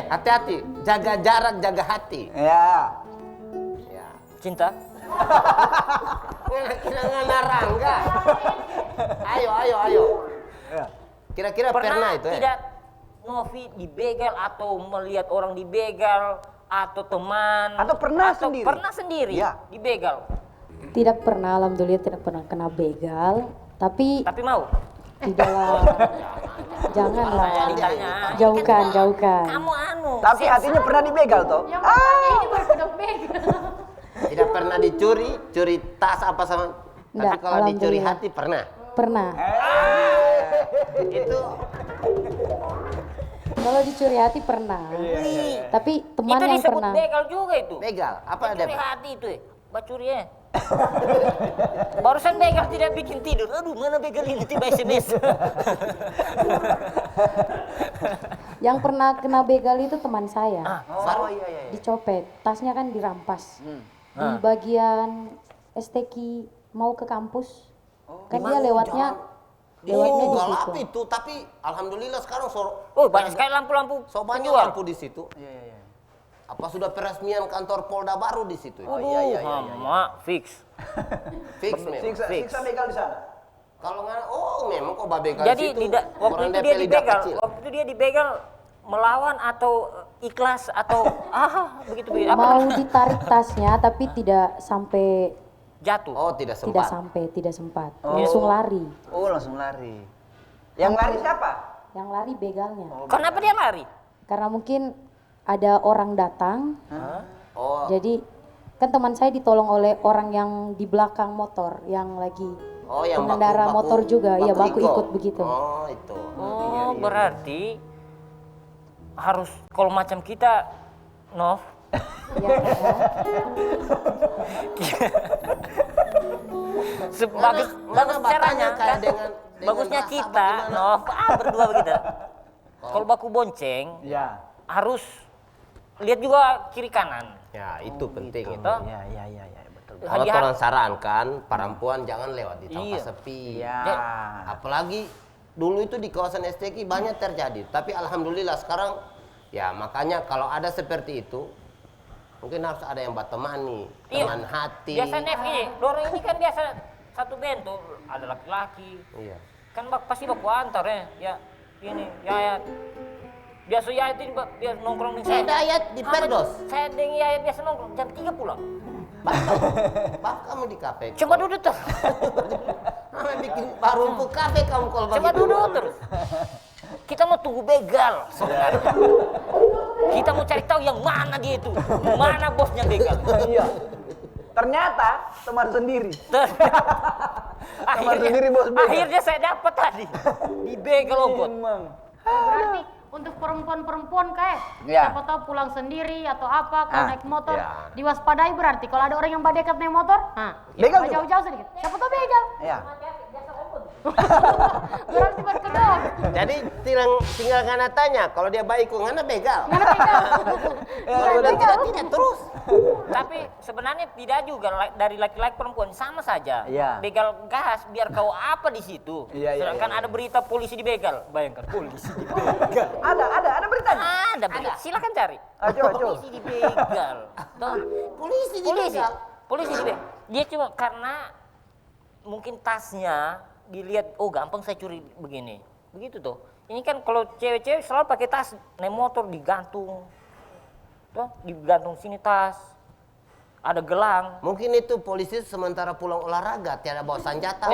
hati-hati. Jaga jarak, jaga hati. Ya. Cinta? Kira-kira ngarangga. Ayo. Ya. Kira-kira pernah itu ya? Tidak Novi dibegal atau melihat orang dibegal atau teman Atau pernah sendiri? Pernah sendiri Ya. dibegal. Tidak pernah, alhamdulillah tidak pernah kena begal. Tapi Tapi mau? di dalam Janganlah. Ditanya. Jauhkan, jauhkan. Kamu anu. Tapi hatinya pernah dibegal toh? Yang makanya ini baru kedok begal. Tidak pernah dicuri, curi tas apa sama. Tapi Enggak, kalau dicuri alhamdulillah. hati pernah. Pernah. Itu Kalau dicuri hati pernah. Tapi teman Itu yang disebut pernah. begal juga itu. begal. Apa ada? Curi hati itu bacuri ya. Barusan begal tidak bikin tidur. Aduh, mana begal ini tiba SMS. Yang pernah kena begal itu teman saya. Oh iya. Dicopet, tasnya kan dirampas. Di bagian STQ mau ke kampus. Kan dia lewatnya di galap situ. itu, tapi alhamdulillah sekarang Oh, banyak sekali lampu-lampu so banyak penjual. lampu di situ. Iya. Apa sudah peresmian kantor Polda baru di situ? Waduh, hama, fix. Fix memang. Siksa begal di sana. Kalau nggak, oh memang kok babegal Jadi situ. waktu orang itu DP dia lidah dibegal. kecil. Waktu itu dia dibegal melawan atau ikhlas atau begitu apa Mau ditarik tasnya tapi tidak sampai, jatuh. Oh tidak tidak sempat. sampai, tidak sempat. Langsung lari. Oh langsung lari. Yang lari siapa? Yang lari begalnya. Kenapa dia lari? Karena mungkin ada orang datang. Oh, Jadi kan teman saya ditolong oleh orang yang di belakang motor yang lagi oh yang pengendara baku- motor juga. Iya, baku iko. ikut begitu. Oh itu. Oh, berarti harus kalau macam kita, Nov, Ya, ya. bagus Mana caranya batanya kayak kan? dengan Bagusnya rasa kita, bagaimana? Nov, berdua begitu. Kalau baku bonceng Ya. harus lihat juga kiri kanan. Ya itu penting itu. Toh? Ya, betul. Kalau Hati-hati. orang sarankan perempuan jangan lewat di tempat Iya. sepi. Iya. Apalagi dulu itu di kawasan STQ banyak terjadi. Tapi alhamdulillah sekarang ya makanya kalau ada seperti itu mungkin harus ada yang bertemani, Iya. teman hati. Biasa Nev ini, dorong ini kan biasa satu band tuh ada laki-laki. Iya. Kan pasti baku antar ya. Ya ini Yayat. Biasa Yayat ini biasa nongkrong di Saya Yayat di Perdos. Saya dengan Yayat biasa nongkrong jam 3 pulang. Bak kamu di kafe. Coba duduk terus. Mama bikin baru untuk kafe kamu kalau Coba begitu. duduk terus. Kita mau tunggu begal sebenarnya. Kita mau cari tahu yang mana dia itu. Mana bosnya begal. Iya. Ternyata teman sendiri. akhirnya, sendiri bos begal. akhirnya saya dapat tadi. Di begal ogot. Emang. Berarti untuk perempuan-perempuan kayak Ya. siapa tahu pulang sendiri atau apa kalau naik motor ya. diwaspadai berarti kalau ada orang yang dekat naik motor, Begal juga? jauh-jauh sedikit. Siapa tahu begal. Ya. Berarti berkedok. Jadi tinggal ngana tanya kalau dia baik kok ngana begal. Mana begal? Kalau dia tidak terus. Tapi sebenarnya tidak juga dari laki-laki perempuan sama saja. Iya. Begal gas biar kau apa di situ. Iya, iya, Sedangkan iya, ada berita polisi di begal. Bayangkan polisi di begal. Ada beritanya. Ada berita. Silakan cari. Coba. Polisi di begal. Tuh. Polisi di Polisi. begal. Polisi di begal. Dia cuma karena mungkin tasnya dilihat, oh gampang saya curi begini. Begitu tuh. Ini kan kalau cewek-cewek selalu pakai tas naik motor digantung. Tuh, digantung sini tas. Ada gelang. Mungkin itu polisi sementara pulang olahraga tiada bawa senjata.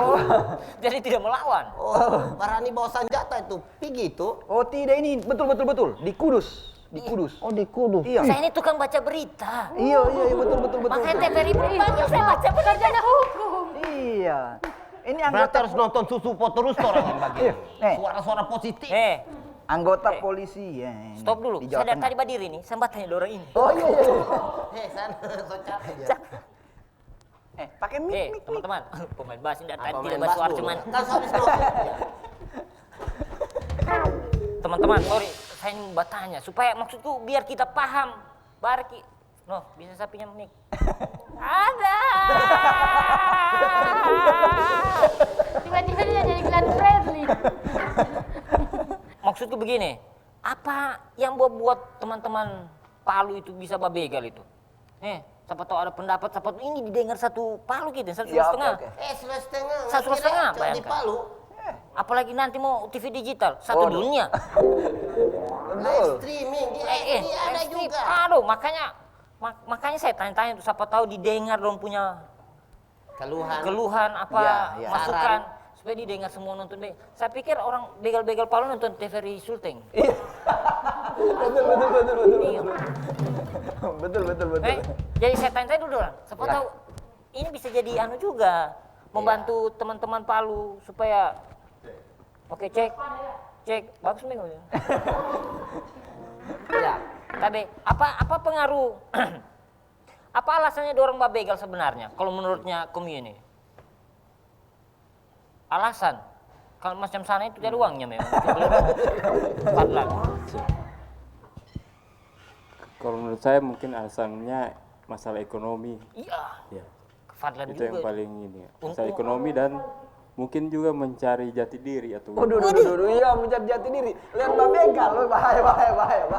Jadi tidak melawan. Oh, berani bawa senjata itu. Pergi itu. Oh tidak ini betul. Di Kudus. Oh di Kudus. Iya. Saya ini tukang baca berita. Iya betul. Makanya TVRI banyak saya baca berita. Sarjana hukum. Iya. Ini Berarti anggota harus nonton Susupo terus orang yang begini. Nih. Suara-suara positif. anggota polisi ya. Stop dulu. Di Jawa Saya dari Tengah. tadi berdiri nih, saya tanya orang ini. Oh iya. Sana, so capek. Pakai mic. Teman-teman, pemain bass ini dari tadi Pemain tidak bass bersuara dulu. cuman. Kan habis nonton. Teman-teman, sorry, saya ingin bertanya supaya maksudku biar kita paham. Barki, bisa saya pinjam mic? Ada. Tiba-tiba dia jadi Glenn Fredly. Maksudku begini, apa yang buat teman-teman Palu itu bisa babegal itu? Siapa tahu ada pendapat, siapa tahu ini didengar satu Palu gitu, satu Ya, setengah. oke. Setengah. Satu setengah, Di bayangkan. Palu. Apalagi nanti mau TV digital, satu Waduh. dunia. Live streaming di FB ada strip. juga. Aduh, makanya saya tanya-tanya tuh siapa tahu didengar dong punya Keluhan. keluhan apa Ya, ya. masukan supaya didengar semua nonton begal. Saya pikir orang begal-begal Palu nonton TVRI Sulteng. Iya. Betul. Iya. Betul. Jadi saya tanya dulu orang, siapa Ya. tahu ini bisa jadi anu juga, membantu teman-teman Palu supaya oke cek bagus memang. Ya, tapi apa pengaruh? Apa alasannya dorong begal sebenarnya? Kalau menurutnya Komi ini? Alasan kalau macam sana itu cari uangnya memang. Fadlan. Kalau menurut saya mungkin alasannya masalah ekonomi. Iya. Ya, Fadlan itu yang juga. paling ini. Masalah ekonomi dan mungkin juga mencari jati diri atau Waduh, iya mencari jati diri. Lihat Mbak Begal, loh, bahaya.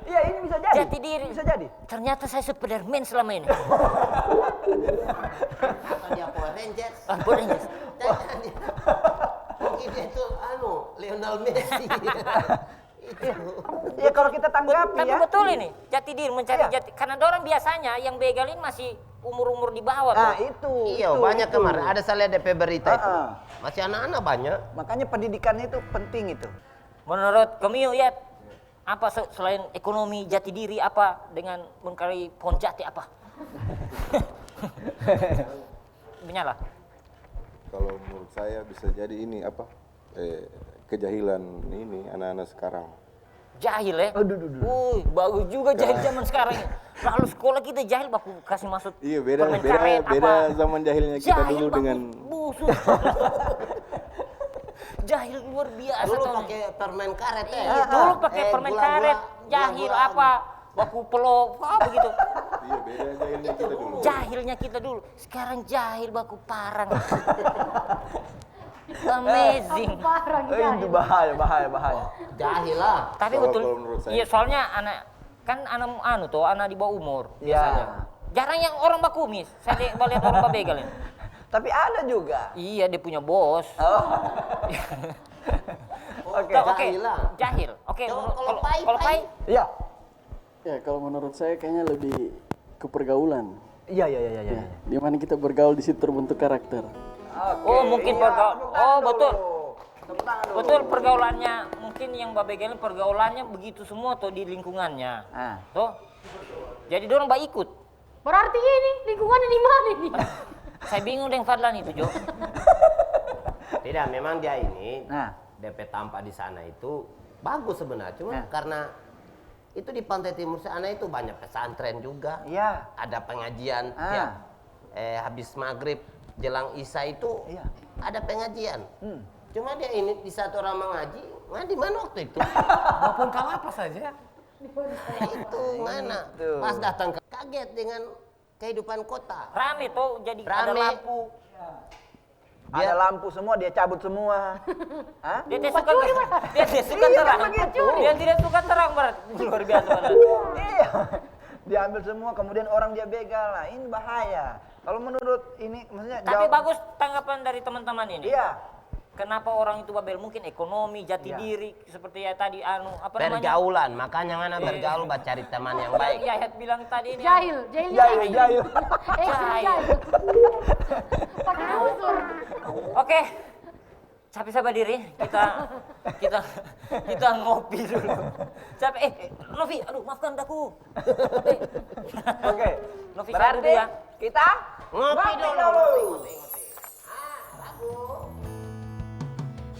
Iya, ini bisa jadi. Jati diri. Bisa jadi. Ternyata saya Spiderman selama ini. Atau dia Power Rangers. Power Rangers. Jangan dia. Mungkin dia itu Lionel Messi. Itu. Ya kalau kita tanggapi Tapi ya. betul ini, jati diri mencari Iya. jati. Karena orang biasanya yang begal ini masih umur-umur di bawah Nah, tuh. itu. Iya, banyak itu. kemarin. Ada saya lihat DP berita itu. Ah. Masih anak-anak banyak. Makanya pendidikannya itu penting itu. Menurut Komiu ya, apa selain ekonomi jati diri apa dengan mencari pohon jati apa? Menyala. Kalau menurut saya bisa jadi ini apa kejahilan ini anak-anak sekarang. Jahil ya? Bagus juga jahil zaman sekarang ini. Lalu sekolah kita jahil baku kasih masuk Iya beda permen karet, beda apa. zaman jahilnya kita Jahil dulu baku dengan busuk. Jahil luar biasa Dulu tahun pakai permen karet ya. Iya, dulu pakai permen gula-gula- karet, jahil gula-gulaan. apa, baku pelok, begitu. iya beda jahilnya kita dulu. Jahilnya kita dulu, sekarang jahil baku parang. Amazing. Parang Itu bahaya. Jahil lah. Tapi Kalau- betul, kalau menurut saya. iya soalnya anak anak di bawah umur Iya. biasanya. Jarang yang orang bakumis, saya lihat orang begal ini. Tapi ada juga. Iya dia punya bos. Oh. Oke, jahil lah. jahil. Oke, Kalau Pai, kalau Pai, Iya. Ya kalau menurut saya kayaknya lebih ke pergaulan. Iya. Di mana kita bergaul di situ terbentuk karakter. Oke. Oh, mungkin Iya, pergaul- tepuk tangan oh, dulu. betul. Tepuk tangan dulu. betul pergaulannya mungkin yang begal pergaulannya begitu semua tuh di lingkungannya. Ah. Tuh. Jadi dorong ikut. Berarti ini lingkungannya di mana nih? Saya bingung dengan Fadlan itu, Jo. Tidak, memang dia ini Nah. DP tampak di sana itu bagus sebenarnya. Cuma Nah. karena itu di Pantai Timur sana itu banyak pesantren juga. Iya. Ada pengajian Ah. tiap habis maghrib jelang isya itu Iya. ada pengajian. Cuma dia ini di satu orang mengaji mana waktu itu? Maupun apa saja. Itu mana? Itu. Pas datang kaget dengan kehidupan kota. Rame tuh jadi ada Rame. lampu. Ada lampu semua, dia cabut semua. Hah? Dia tidak suka Iya, terang. begitu. Dia tidak suka terang berat. Luar biasa berat. Iya. Diambil semua, kemudian orang dia begal. Nah, ini bahaya. Kalau menurut ini, maksudnya Tapi bagus tanggapan dari teman-teman ini. Iya. Kenapa orang itu babel mungkin ekonomi, jati Iya. diri seperti ya tadi apa namanya? Pergaulan, makanya mana bergaul buat cari teman yang baik. Ya, Yayat bilang tadi ini. Jahil. Jahil. Jahil. Pakai unsur. Oke. Sampai diri kita ngopi dulu. Novi, aduh maafkan aku. Oke. Novi saya Berarti dulu ya. kita Ngopi dulu.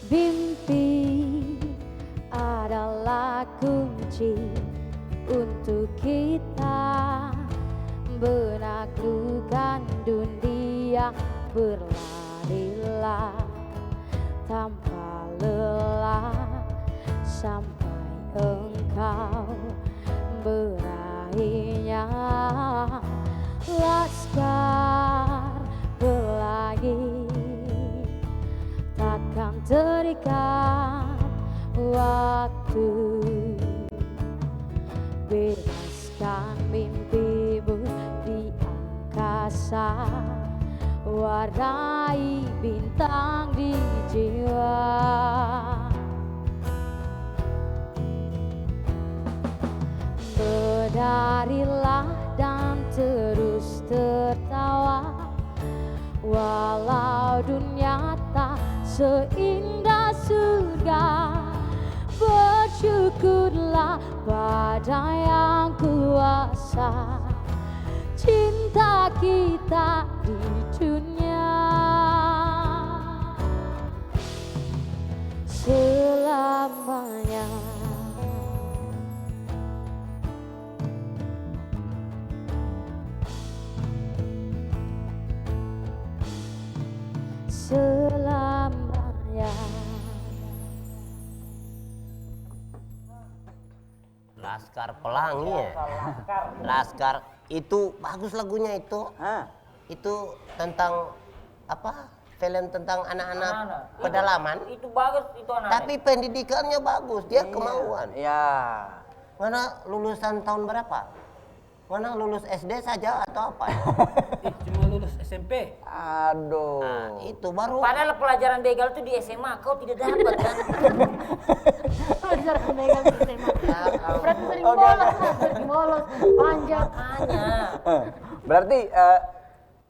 Mimpi adalah kunci untuk kita menaklukkan dunia, berlarilah tanpa lelah sampai engkau berakhirnya. Laskar pelangi takkan terikat waktu, bebaskan mimpimu di angkasa, warnai bintang di jiwa. Berdarilah dan terus tertawa, walau dunia tak seindah surga. Bersyukurlah pada yang kuasa, cinta kita di dunia selamanya. Selamanya. Laskar Pelangi ya. Laskar itu bagus lagunya itu. Itu tentang apa? Film tentang anak-anak pedalaman. Itu bagus itu anak. Tapi pendidikannya bagus, dia kemauan. Iya. Mana lulusan tahun berapa? Mana lulus SD saja atau apa? Cuma lulus SMP. Aduh. Nah, itu baru. Padahal pelajaran begal itu di SMA kau tidak dapat kan? Pelajaran begal di SMA. Berarti sering bolos, panjang. Makanya. Berarti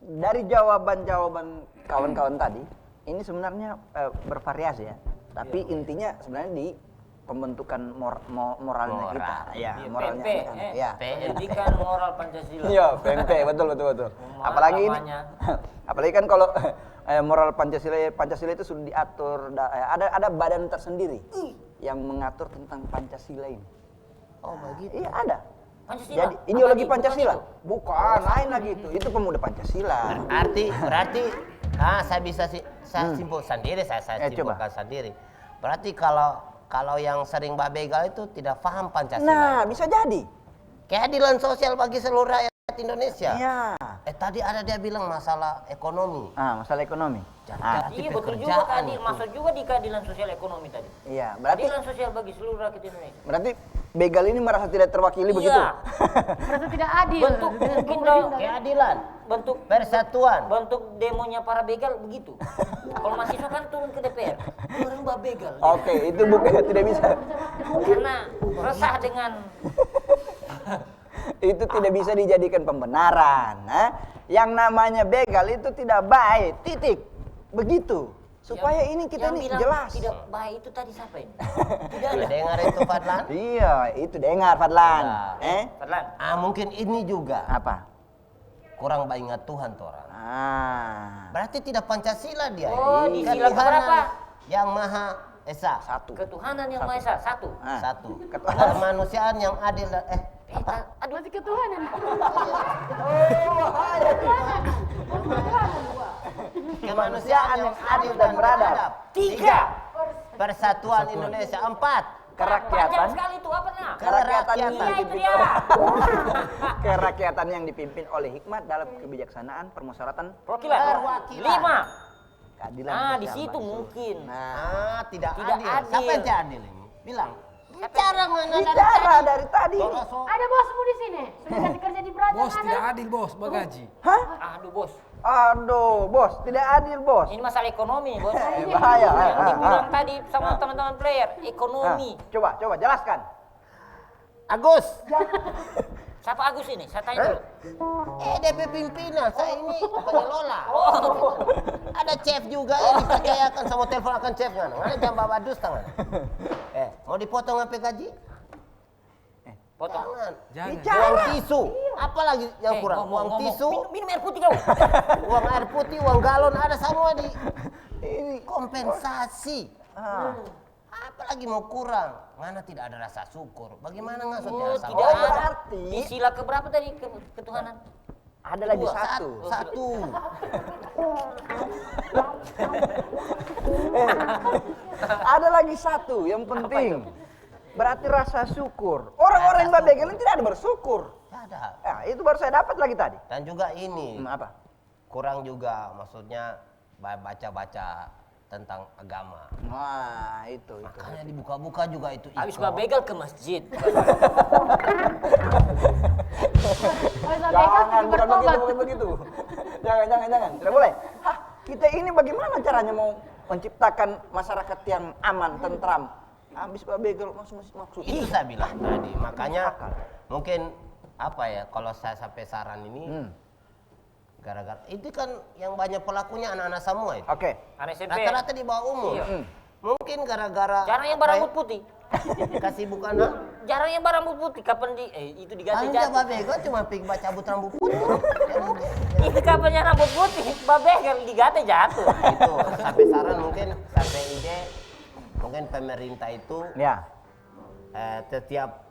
dari jawaban-jawaban kawan-kawan tadi, ini sebenarnya bervariasi ya. Tapi intinya sebenarnya di pembentukan moralnya Moral. kita. Ya, moralnya. PMP, Ya. Pendidikan Moral Pancasila. Iya, PMP, betul. Apalagi ini, apalagi kan kalau moral Pancasila itu sudah diatur, ada badan tersendiri yang mengatur tentang Pancasila ini. Oh begitu. Iya ada. Pancasila. Jadi ideologi Bukan Pancasila, itu. bukan lain lagi itu pemuda Pancasila. Berarti saya bisa saya simpul sendiri, saya simpulkan sendiri. Berarti kalau yang sering begal itu tidak paham Pancasila. Nah, bisa jadi. Keadilan sosial bagi seluruh rakyat Indonesia. Iya. Tadi ada dia bilang masalah ekonomi. Masalah ekonomi. Iya betul juga tadi, masuk juga di keadilan sosial ekonomi tadi. Iya, berarti Keadilan sosial bagi seluruh rakyat Indonesia. berarti begal ini merasa tidak terwakili begitu? Merasa tidak adil. Bentuk mungkin dong Keadilan, bentuk persatuan. bentuk demonya para begal begitu. Kalau mahasiswa kan turun ke DPR, orang begal. Oke, itu bukan tidak bisa. Karena resah dengan Itu tidak bisa dijadikan pembenaran. Yang namanya begal itu tidak baik, titik. Begitu. Supaya ini kita yang ini bilang jelas. tidak baik itu tadi siapa ini? Tidak Sudah ada. dengar itu Fadlan? Iya, itu dengar Fadlan. Fadlan. Mungkin ini juga Apa? kurang ingat Tuhan tuh orang. Berarti tidak Pancasila dia. Oh, di sila Ketuhanan keberapa? Yang Maha Esa. Satu. Ketuhanan yang Maha Esa, satu. Satu. Kemanusiaan yang adil. Aduh, masih ketuhanan. Kemanusiaan yang adil dan beradab. 3. Persatuan Indonesia. 4. Panjang Kerakyatan. sekali itu apa nak? Kerakyatan yang Iya itu dia. Kerakyatan yang dipimpin oleh hikmat dalam kebijaksanaan, permusyawaratan, Perwakilan. 5. keadilan. Di sosial situ bangsa. mungkin. Tidak Tidak adil. adil. Siapa yang tidak adil ini? Bilang. Bicara mana Bicara dari tadi. Ada bosmu di sini. Sudah kasih kerja di Braga. Bos tidak adil bos, bagaji. Hah? Aduh bos, Aduh, bos, tidak adil, bos. ini masalah ekonomi bos. Bahaya. Yang dibilang tadi sama teman-teman player, ekonomi. Coba jelaskan. Agus. Siapa Agus ini? Saya tanya dulu. DP pimpinan. Saya ini pengelola. Ada chef juga yang dipercayakan sama telepon akan chef kan. Mana jam babadus tangan. Mau dipotong apa gaji? Potong. Jangan. Jangan. Uang tisu. Apa lagi yang kurang? Uang tisu. Minum air putih kau. Uang air putih, uang galon ada semua di ini kompensasi. Apalagi mau kurang? Mana tidak ada rasa syukur? Bagaimana maksudnya? Tidak ada. Di sila keberapa tadi ketuhanan? Ada lagi satu. Ada lagi satu yang penting. Berarti rasa syukur. Orang-orang yang begal ini tidak ada bersyukur. Ada. Ya, itu baru saya dapat lagi tadi. Dan juga ini. Apa? Kurang juga, maksudnya baca-baca tentang agama. Wah, itu. Makanya dibuka-buka juga itu. Habis begal ke masjid. Jangan, bukan begitu. Jangan. Tidak boleh. Hah, kita ini bagaimana caranya mau menciptakan masyarakat yang aman, tentram? Habis begal maksud. Itu saya bilang tadi. Makanya mungkin apa ya, kalau saya sampai saran ini, Gara-gara itu kan yang banyak pelakunya anak-anak semua itu. Oke. Anak SMP. Rata-rata di bawah umur. Iya. Mungkin gara-gara Jarang yang apa berambut putih. kasih bukan ha? Jarang yang berambut putih. Kapan itu diganti Anja jatuh. babego cuma pik baca cabut rambut putih. Ya mungkin. Itu kapannya rambut putih. Babegel diganti jatuh. Itu sampai saran mungkin sampai ide mungkin pemerintah itu Ya. setiap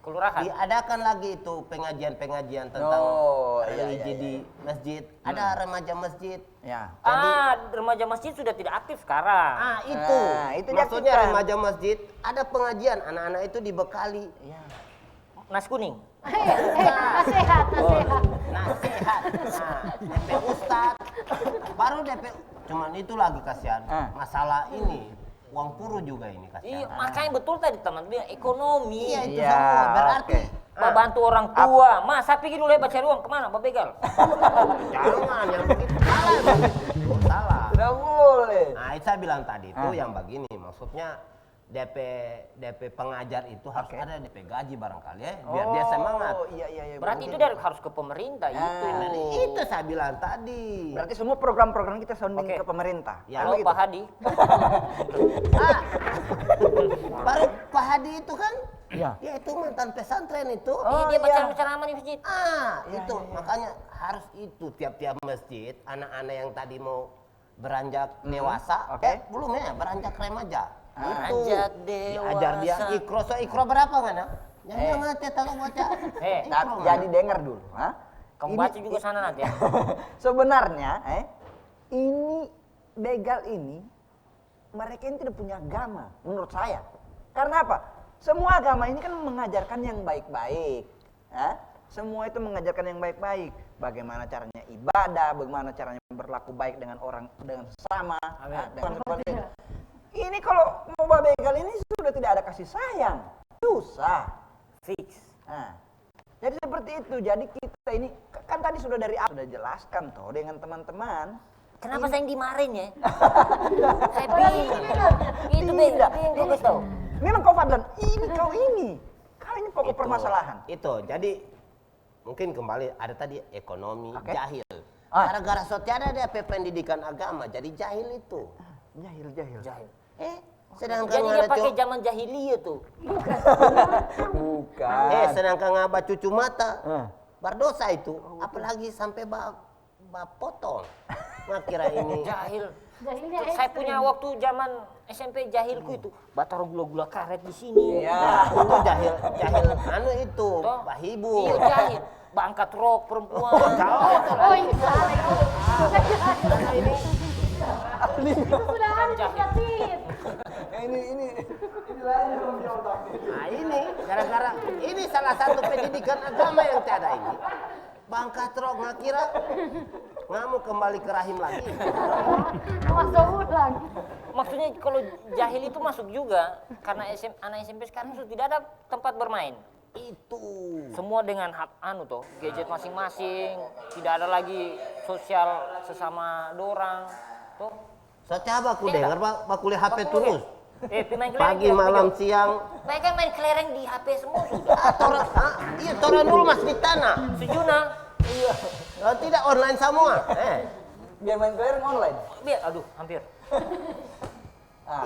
Kelurahan. diadakan lagi itu pengajian-pengajian tentang religi di masjid. Ada remaja masjid. Ya. Remaja masjid sudah tidak aktif sekarang. Itu. Itu Maksudnya diaktifkan. remaja masjid ada pengajian, anak-anak itu dibekali. Nasi kuning. Nasihat. Nasihat. DP Ustad. Baru DP cuman itu lagi kasihan. Masalah ini uang puru juga ini kasihan. Iya, makanya betul tadi teman bilang ekonomi. Iya itu Iya, semua berarti Bantu orang tua. Mas, saya pikir dulu cari uang kemana? Babegal. jangan yang begitu salah. Salah. Tidak boleh. Nah, itu saya bilang tadi itu yang begini, maksudnya DP pengajar itu harus ada DP gaji barangkali ya, biar dia semangat. Oh iya. Berarti itu dari harus ke pemerintah itu. Itu saya bilang tadi. Berarti semua program-program kita sounding Oke. ke pemerintah. Ya, Halo Begitu? Pak Hadi. Baru Pak Hadi itu kan, Iya. ya itu mantan pesantren itu. Dia baca ceramah di masjid. Itu makanya harus itu tiap-tiap masjid anak-anak yang tadi mau beranjak dewasa, Oke. belum ya beranjak remaja. Beranjak Diajar dia dewasa. ikro berapa kan ya? Jangan ngerti tahu baca. Jadi dengar dulu. Kamu baca juga sana nanti ya. Sebenarnya, ini begal ini mereka ini tidak punya agama, menurut saya. Karena apa? Semua agama ini kan mengajarkan yang baik-baik. Semua itu mengajarkan yang baik-baik. Bagaimana caranya ibadah, bagaimana caranya berlaku baik dengan orang, dengan sesama. Dengan keluarga. Ini kalau mau begal ini sudah tidak ada kasih sayang. Susah. Fix. Jadi seperti itu. Jadi kita ini kan tadi sudah dari awal sudah jelaskan toh dengan teman-teman. Kenapa saya yang dimarahin ya? Saya bingung. Itu beda. Bagus tau. Memang kau Fadlan, ini kau ini. Kau ini pokok permasalahan. Itu, jadi mungkin kembali ada tadi ekonomi, Oke. jahil. Gara-gara tiada ada pendidikan agama, jadi jahil itu. Jahil. Sedangkan Jadi dia ada pakai zaman jahiliyah tuh. Bukan. sedangkan ngaba cucu mata, berdosa itu. Apalagi sampai potong. Nah kira ini Jahil. Jahilnya Saya ekstrim. punya waktu zaman SMP jahilku itu batar gula-gula karet di sini. Ya. itu jahil anu itu, Toh? Pak Hibur. Iya jahil. Bangkat rok perempuan. Oh ini salah itu. Itu sudah ada dikatin. Nah ini gara-gara ini salah satu pendidikan agama yang tiada ini. Bangkat rok nggak kira ngamuk kembali ke rahim lagi. Masuk ulang. Maksudnya kalau jahil itu masuk juga karena anak SMP sekarang sudah tidak ada tempat bermain. Itu. Semua dengan gadget masing-masing, tidak ada lagi sosial sesama dorang. Tuh. So coba aku Iya, dengar Pak kuliah HP terus. Pemain kelereng Pagi, tidak malam, begitu. siang. Mereka main kelereng di HP semua sudah. Iya, toran dulu Mas di tanah. Sejuna. Iya. Kalau tidak online semua. Biar main kelereng online. Biar, aduh, hampir.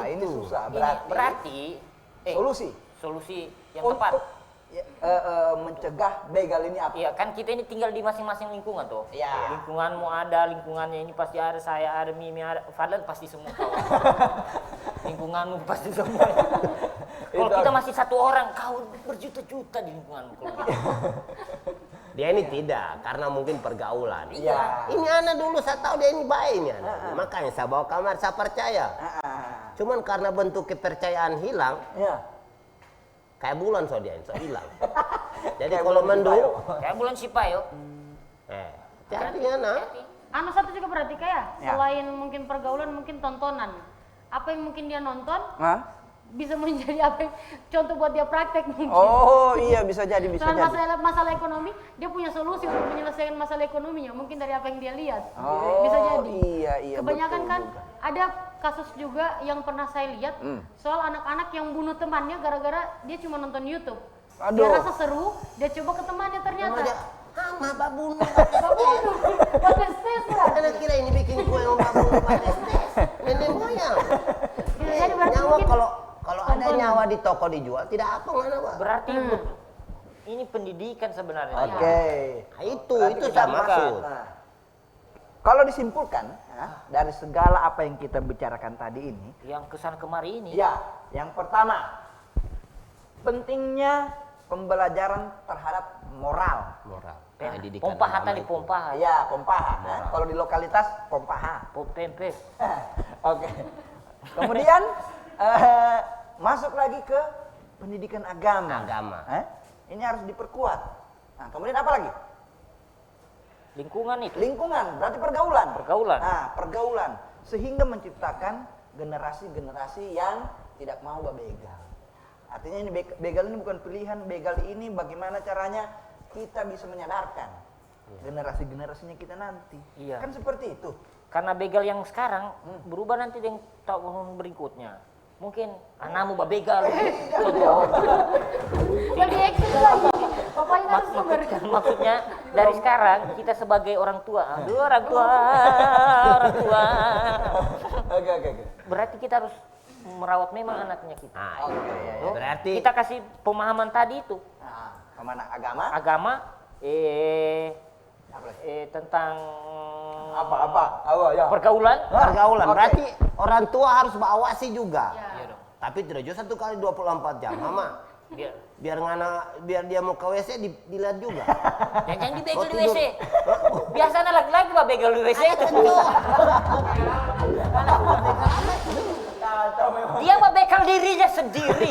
Ini susah. Berarti solusi yang tepat. Mencegah begal ini apa? Iya kan kita ini tinggal di masing-masing lingkungan tuh. Iya. Lingkunganmu ada, lingkungannya ini pasti ada, saya ada, Mimi ada, Fadlan pasti semua kawan. Lingkunganmu pasti semua. Kalau kita masih satu orang, kau berjuta-juta di lingkunganmu. Kalau gitu. Dia ini tidak, karena mungkin pergaulan. Iya. Ini anak dulu saya tahu dia ini baik ini anak. Makanya saya bawa kamar, saya percaya. Cuman karena bentuk kepercayaan hilang, kayak bulan dia hilang. Jadi kalau mendung, Kayak bulan Sipayo. jadi anak. Anu satu juga berarti kayak selain mungkin pergaulan mungkin tontonan. Apa yang mungkin dia nonton bisa menjadi apa yang contoh buat dia praktek mungkin. Oh iya bisa jadi. Soal masalah ekonomi, dia punya solusi untuk menyelesaikan masalah ekonominya. Mungkin dari apa yang dia lihat. Bisa jadi. Iya. Kebanyakan betul kan juga. ada kasus juga yang pernah saya lihat soal anak-anak yang bunuh temannya gara-gara dia cuma nonton YouTube. Dia Aduh. rasa seru, dia coba ke temannya ternyata. mama babunuh. Bates tes lah. Karena kira ini bikin kue yang babunuh bates tes. Nenek moyang. Jadi berarti Nyawa mungkin kalau ada nyawa di toko dijual tidak apa mana Pak. Berarti ini pendidikan sebenarnya. Oke. Nah, itu Berarti saya kita maksud. Nah, kalau disimpulkan ya, dari segala apa yang kita bicarakan tadi ini, Yang kesana kemari ini. ya, yang pertama pentingnya pembelajaran terhadap moral. Moral. Pem- Pendidikan Pompaha agama tadi itu. pompaha. Ya, pompaha. Nah, kalau di lokalitas pompaha. Pempe. Oke. Kemudian masuk lagi ke pendidikan agama. Agama. Ini harus diperkuat. Nah, kemudian apa lagi? Lingkungan itu. Lingkungan, berarti pergaulan. Pergaulan. Nah, pergaulan sehingga menciptakan generasi-generasi yang tidak mau begal. Artinya ini begal ini bukan pilihan, begal ini bagaimana caranya kita bisa menyadarkan generasi-generasinya kita nanti. Iya. Kan seperti itu. Karena begal yang sekarang berubah nanti dengan tahun berikutnya. Mungkin anakmu begal. Contoh. lebih ekstrim lagi. Bapaknya harus sumber. Maksudnya dari sekarang kita sebagai orang tua. Aduh, orang tua. Oke. Berarti kita harus merawat memang anaknya kita. Nah, Iya. berarti Kita kasih pemahaman tadi itu. Nah, kemana agama? Agama Apa lagi? tentang Apa ya. pergaulan. pergaulan. Oke. Berarti orang tua harus mengawasi juga. Iya dong. Tapi tidak juga 1 kali 24 jam, Mama. Biar dia mau ke WC dilihat juga. Jangan dibegal di tidur. WC. Biasanya laki-laki mah begal di WC itu. Dia mah begal dirinya sendiri.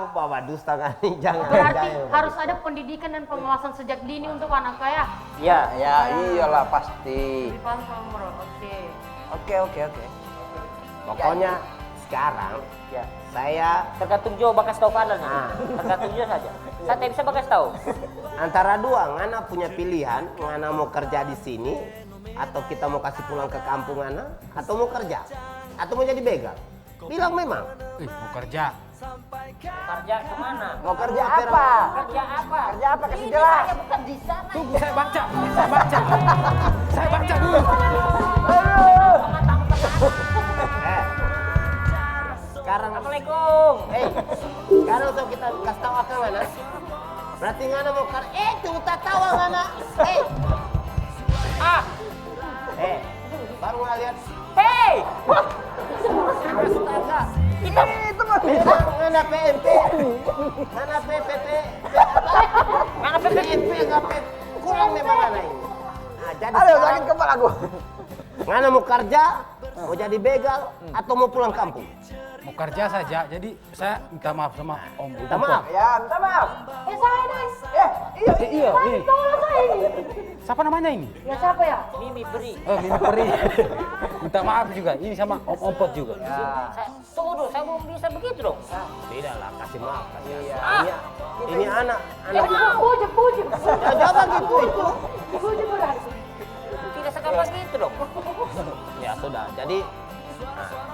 Bawa dusta kan. Jangan. Berarti jangan. harus ada pendidikan dan pengawasan sejak dini untuk anak saya. Ya. Ya, iyalah pasti. Lebih paham sama bro. Oke. Oke. Pokoknya sekarang Ya. saya Tergantung Jo bakas tahu Fadlan. Tergantung Jo saja. Saya tidak bisa bakas tahu. antara dua, Ngana punya pilihan, Ngana mau kerja di sini atau kita mau kasih pulang ke kampung Ngana atau mau kerja atau mau jadi begal. Bilang memang. Mau kerja. Kerja kemana? Mau kerja apa? Kerja apa? Kerja apa? Kasih jelas. Saya bukan di sana. Tunggu saya baca. Saya baca dulu. Sekarang Assalamualaikum. sekarang so kita kasih tahu akan Ngana. Berarti Ngana mau kerja. Tunggu tak tahu Ngana. Baru nggak lihat. Hei. Astaga. Kita Memang Ngana PMP. Ngana PPP. mana PPP? PMP nggak PMP. Kurang memang Ngana ini. Nah, jadi Aduh, sekarang sakit kepala aku. Ngana mau kerja, mau jadi begal, atau mau pulang kampung? Mau kerja saja. Jadi saya minta maaf sama Om. Minta maaf. Ya, minta maaf. Saya guys. Iya, ini. Tolong saya ini. Siapa namanya ini? Ya siapa ya? Mimi beri. Oh, Mimi Peri. Minta maaf juga. Ini sama Om Ompot juga. Tunggu dulu, saya belum bisa begitu dong. Tidak lah, kasih maaf. Kasih Iya. Ini anak. Pujuk. Ya jangan gitu itu. Pujuk berarti. Tidak segampang gitu dong. Ya sudah, jadi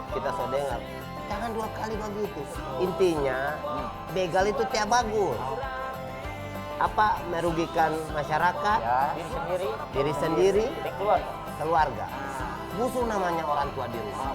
kita sudah dengar. Jangan 2 kali begitu. Intinya begal itu tidak bagus. Apa merugikan masyarakat, Diri sendiri, diri sendiri, dan keluarga. keluarga. Busuk namanya orang tua di rumah.